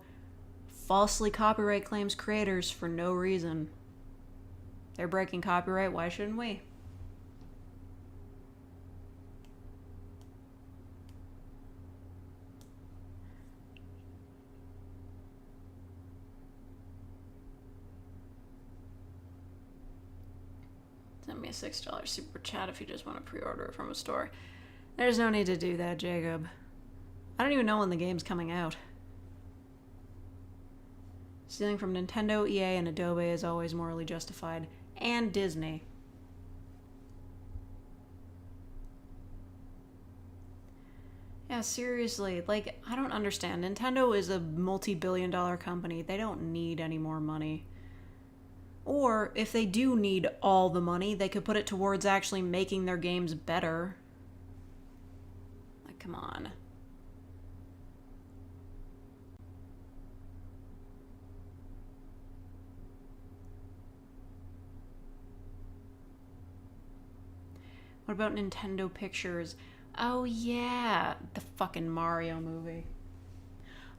falsely copyright claims creators for no reason. They're breaking copyright, why shouldn't we? Send me a $6 super chat if you just want to pre-order it from a store. There's no need to do that, Jacob. I don't even know when the game's coming out. Stealing from Nintendo, EA, and Adobe is always morally justified. And Disney. Yeah, seriously, like, I don't understand. Nintendo is a multi-billion-dollar company. They don't need any more money. Or, if they do need all the money, they could put it towards actually making their games better. Like, Come on. What about Nintendo Pictures? Oh yeah, the fucking Mario movie.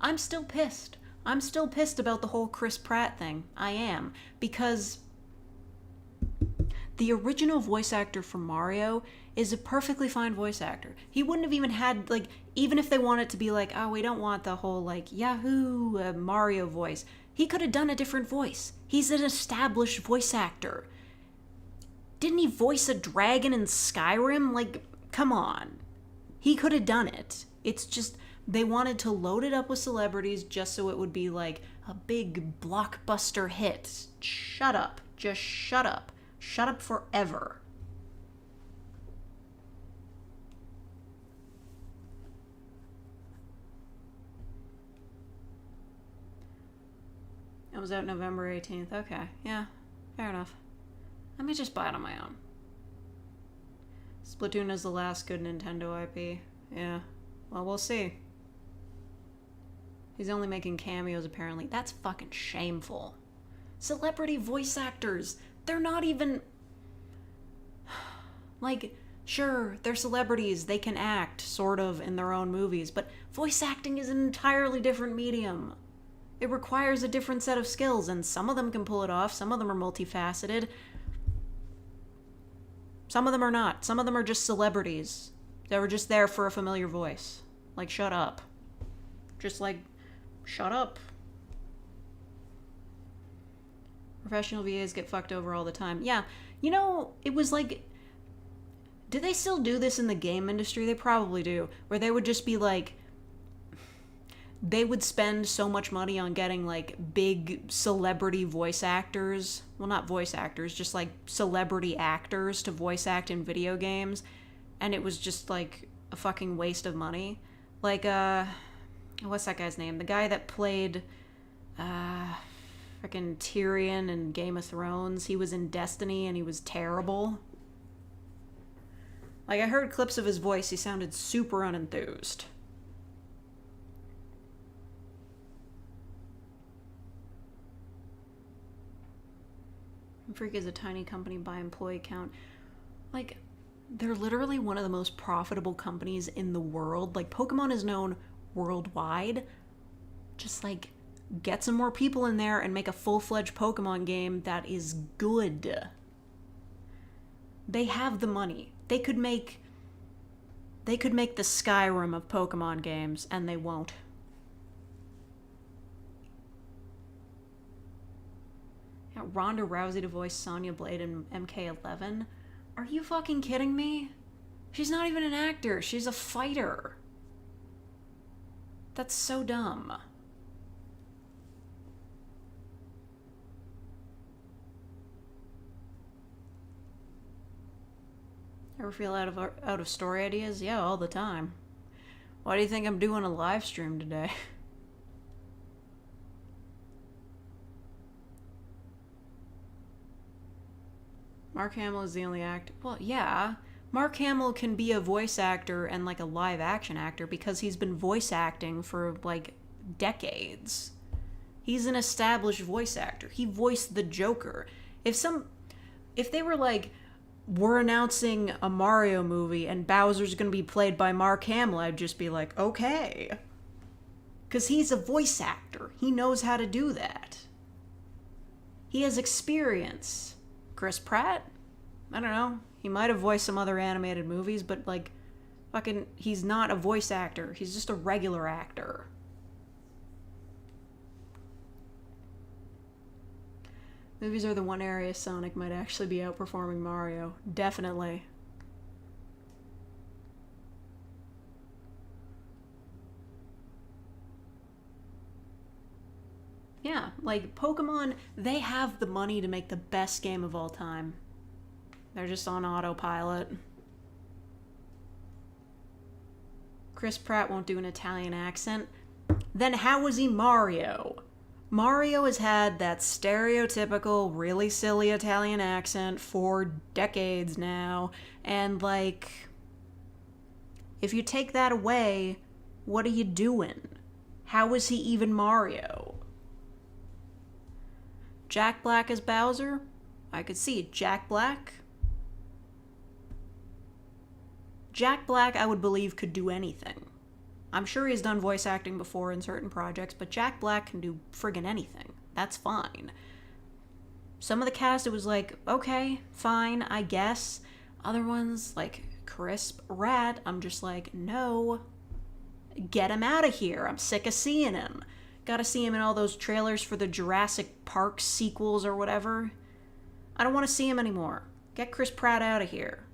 I'm still pissed. I'm still pissed about the whole Chris Pratt thing. I am. Because the original voice actor for Mario is a perfectly fine voice actor. He wouldn't have even had, like, even if they wanted to be like, oh, we don't want the whole, like, Yahoo Mario voice. He could have done a different voice. He's an established voice actor. Didn't he voice a dragon in Skyrim? Like, come on. He could have done it. It's just, they wanted to load it up with celebrities just so it would be like a big blockbuster hit. Shut up. Just shut up. Shut up forever. It was out November 18th. Okay, yeah, fair enough. I may just buy it on my own. Splatoon is the last good Nintendo IP. Yeah, well, we'll see. He's only making cameos, apparently. That's fucking shameful. Celebrity voice actors, they're not even... Like, sure, they're celebrities, they can act, sort of, in their own movies, but voice acting is an entirely different medium. It requires a different set of skills, and some of them can pull it off, some of them are multifaceted. Some of them are not. Some of them are just celebrities. They were just there for a familiar voice. Like, shut up. Just like, shut up. Professional VAs get fucked over all the time. Yeah, you know, it was like... Do they still do this in the game industry? They probably do. Where they would just be like... They would spend so much money on getting, like, big celebrity voice actors. Well, not voice actors, just, like, celebrity actors to voice act in video games. And it was just, like, a fucking waste of money. Like, what's that guy's name? The guy that played, freaking Tyrion in Game of Thrones. He was in Destiny and he was terrible. Like, I heard clips of his voice. He sounded super unenthused. Freak is a tiny company by employee count. Like, they're literally one of the most profitable companies in the world. Like, Pokemon is known worldwide. Just, like, get some more people in there and make a full-fledged Pokemon game that is good. They have the money. They could make the Skyrim of Pokemon games, and they won't. Yeah, Ronda Rousey to voice Sonya Blade in MK11? Are you fucking kidding me? She's not even an actor. She's a fighter. That's so dumb. Ever feel out of story ideas? Yeah, all the time. Why do you think I'm doing a live stream today? Mark Hamill is the only actor. Well, yeah. Mark Hamill can be a voice actor and, like, a live action actor because he's been voice acting for, like, decades. He's an established voice actor. He voiced the Joker. If they were like, we're announcing a Mario movie and Bowser's gonna be played by Mark Hamill, I'd just be like, okay. Because he's a voice actor. He knows how to do that. He has experience. Chris Pratt? I don't know. He might have voiced some other animated movies, but, like, fucking, he's not a voice actor. He's just a regular actor. Movies are the one area Sonic might actually be outperforming Mario. Definitely. Yeah, like, Pokemon, they have the money to make the best game of all time. They're just on autopilot. Chris Pratt won't do an Italian accent. Then how was he Mario? Mario has had that stereotypical, really silly Italian accent for decades now, and, like, If you take that away, what are you doing? How is he even Mario? Jack Black as Bowser? I could see it. Jack Black? Jack Black, I would believe, could do anything. I'm sure he's done voice acting before in certain projects, but Jack Black can do friggin' anything. That's fine. Some of the cast, it was like, okay, fine, I guess. Other ones, like Crisp Rat, I'm just like, no. Get him out of here. I'm sick of seeing him. Gotta see him in all those trailers for the Jurassic Park sequels or whatever. I don't want to see him anymore. Get Chris Pratt out of here.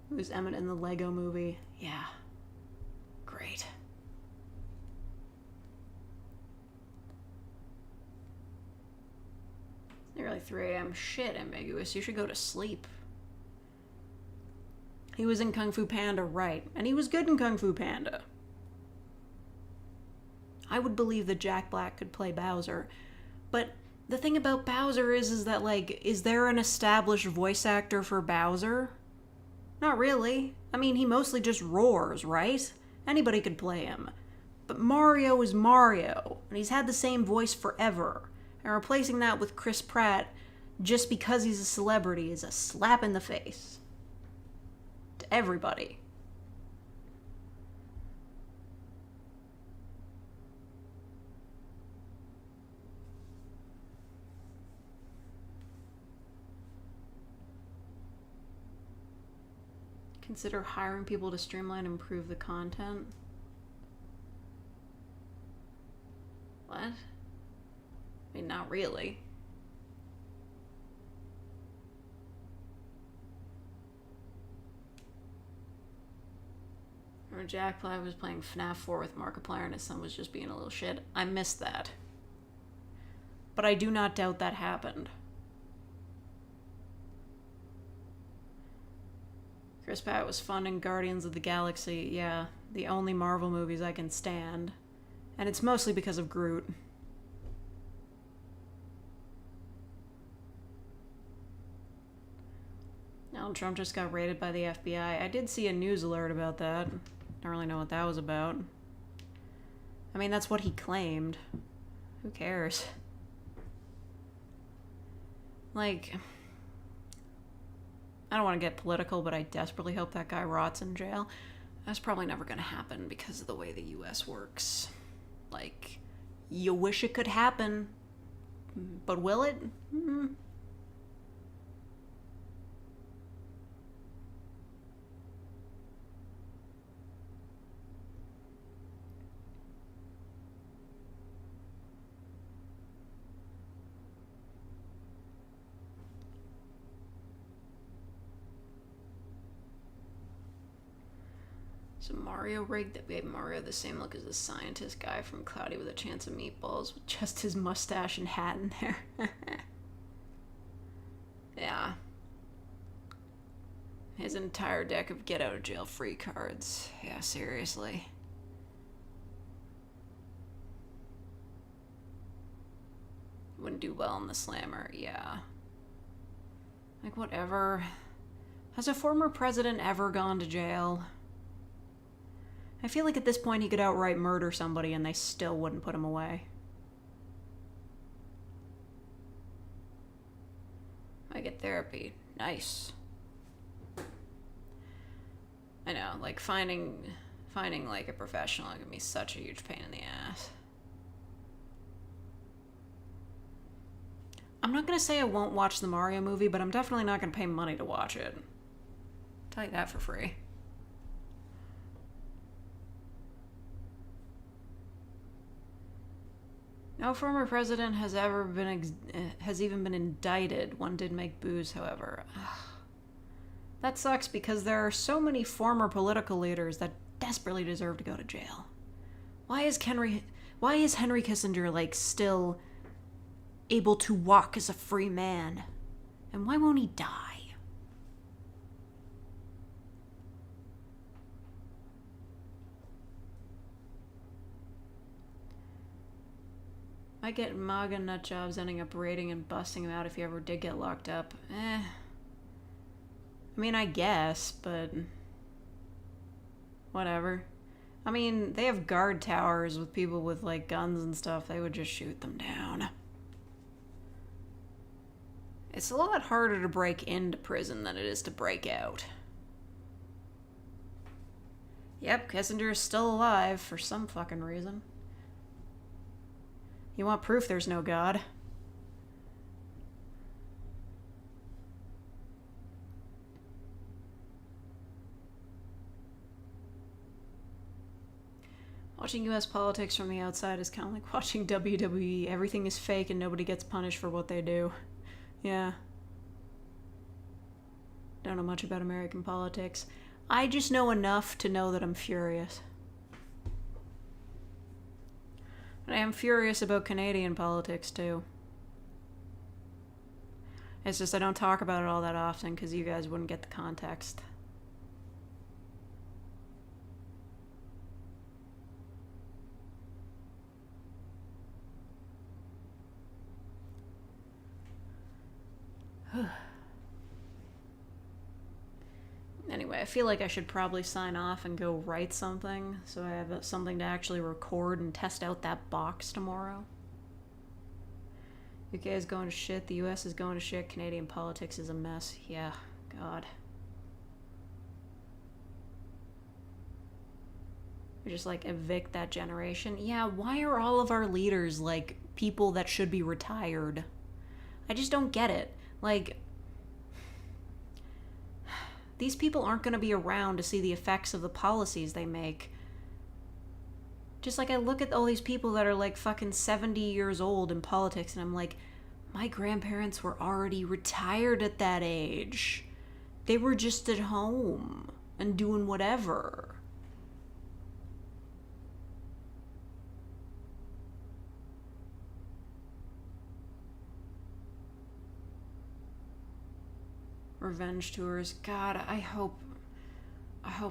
Who's Emmett in the Lego movie? Yeah. Great. It's nearly 3 a.m. Shit, Ambiguous. You should go to sleep. He was in Kung Fu Panda, right. And he was good in Kung Fu Panda. I would believe that Jack Black could play Bowser. But the thing about Bowser is that, like, is there an established voice actor for Bowser? Not really. I mean, he mostly just roars, right? Anybody could play him. But Mario is Mario, and he's had the same voice forever. And replacing that with Chris Pratt just because he's a celebrity is a slap in the face. To everybody. Consider hiring people to streamline and improve the content. What? I mean, not really. Remember Jack Black was playing FNAF 4 with Markiplier and his son was just being a little shit. I missed that. But I do not doubt that happened. Chris Pratt was fun in Guardians of the Galaxy. Yeah, the only Marvel movies I can stand. And it's mostly because of Groot. Donald Trump just got raided by the FBI. I did see a news alert about that. Don't really know what that was about. I mean, that's what he claimed. Who cares? Like, I don't want to get political, but I desperately hope that guy rots in jail. That's probably never going to happen because of the way the US works. Like, you wish it could happen, but will it? Mm-hmm. So Mario rigged that gave Mario the same look as the scientist guy from Cloudy with a Chance of Meatballs with just his mustache and hat in there. Yeah. His entire deck of get out of jail free cards. Yeah, seriously. Wouldn't do well in the slammer, yeah. Like, whatever. Has a former president ever gone to jail? I feel like at this point he could outright murder somebody and they still wouldn't put him away. I get therapy. Nice. I know, like finding like a professional can be such a huge pain in the ass. I'm not gonna say I won't watch the Mario movie, but I'm definitely not gonna pay money to watch it. I'll tell you that for free. No former president has ever been has even been indicted. One did make booze, however. Ugh. That sucks because there are so many former political leaders that desperately deserve to go to jail. Why is Henry Kissinger like still able to walk as a free man? And why won't he die? I get MAGA nut jobs ending up raiding and busting him out if he ever did get locked up. I mean, I guess, but whatever. I mean, they have guard towers with people with, like, guns and stuff. They would just shoot them down. It's a lot harder to break into prison than it is to break out. Yep, Kissinger is still alive for some fucking reason. You want proof there's no God? Watching US politics from the outside is kind of like watching WWE. Everything is fake and nobody gets punished for what they do. Yeah. Don't know much about American politics. I just know enough to know that I'm furious. But I am furious about Canadian politics, too. It's just I don't talk about it all that often because you guys wouldn't get the context. Anyway, I feel like I should probably sign off and go write something so I have something to actually record and test out that box tomorrow. UK is going to shit, the US is going to shit, Canadian politics is a mess. Yeah, God. We just, like, evict that generation. Yeah, why are all of our leaders, like, people that should be retired? I just don't get it. Like, these people aren't going to be around to see the effects of the policies they make. Just like I look at all these people that are like fucking 70 years old in politics and I'm like, my grandparents were already retired at that age. They were just at home and doing whatever. Revenge tours. God, I hope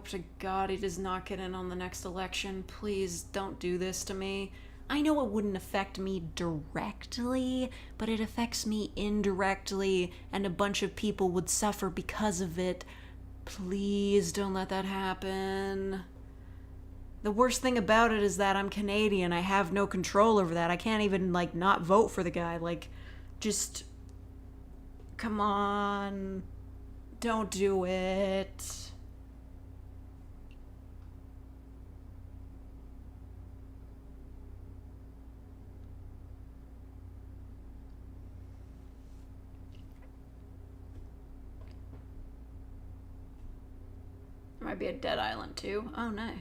to God he does not get in on the next election. Please don't do this to me. I know it wouldn't affect me directly, but it affects me indirectly, and a bunch of people would suffer because of it. Please don't let that happen. The worst thing about it is that I'm Canadian. I have no control over that. I can't even, like, not vote for the guy. Like, just... come on. Don't do it. There might be a dead island too. Oh, nice.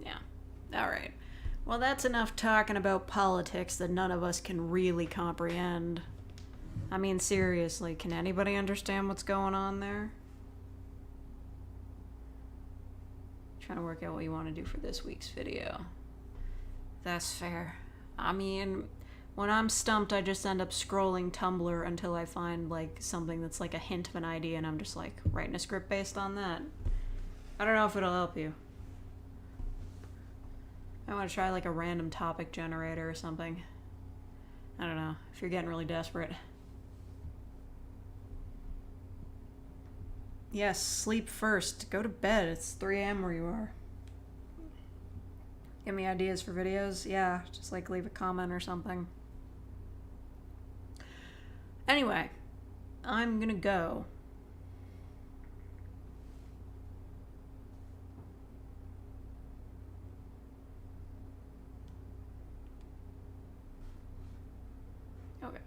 Yeah. Alright. Well, that's enough talking about politics that none of us can really comprehend. I mean, seriously, can anybody understand what's going on there? Trying to work out what you want to do for this week's video. That's fair. I mean, when I'm stumped, I just end up scrolling Tumblr until I find, like, something that's like a hint of an idea, and I'm just, like, writing a script based on that. I don't know if it'll help you. I want to try, like, a random topic generator or something. I don't know, if you're getting really desperate. Yes, sleep first. Go to bed. It's 3 a.m. where you are. Give me ideas for videos? Yeah, just, like, leave a comment or something. Anyway, I'm gonna go. Okay.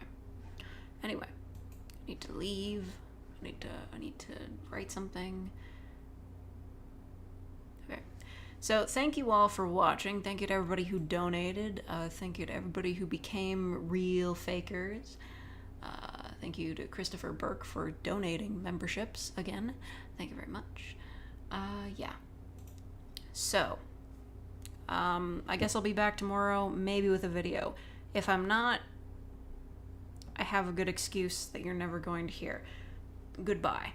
Anyway, I need to leave. I need to write something. Okay. So thank you all for watching. Thank you to everybody who donated. Thank you to everybody who became real fakers. Thank you to Christopher Burke for donating memberships again. Thank you very much. Yeah. So, I guess I'll be back tomorrow, maybe with a video. If I'm not, I have a good excuse that you're never going to hear. Goodbye.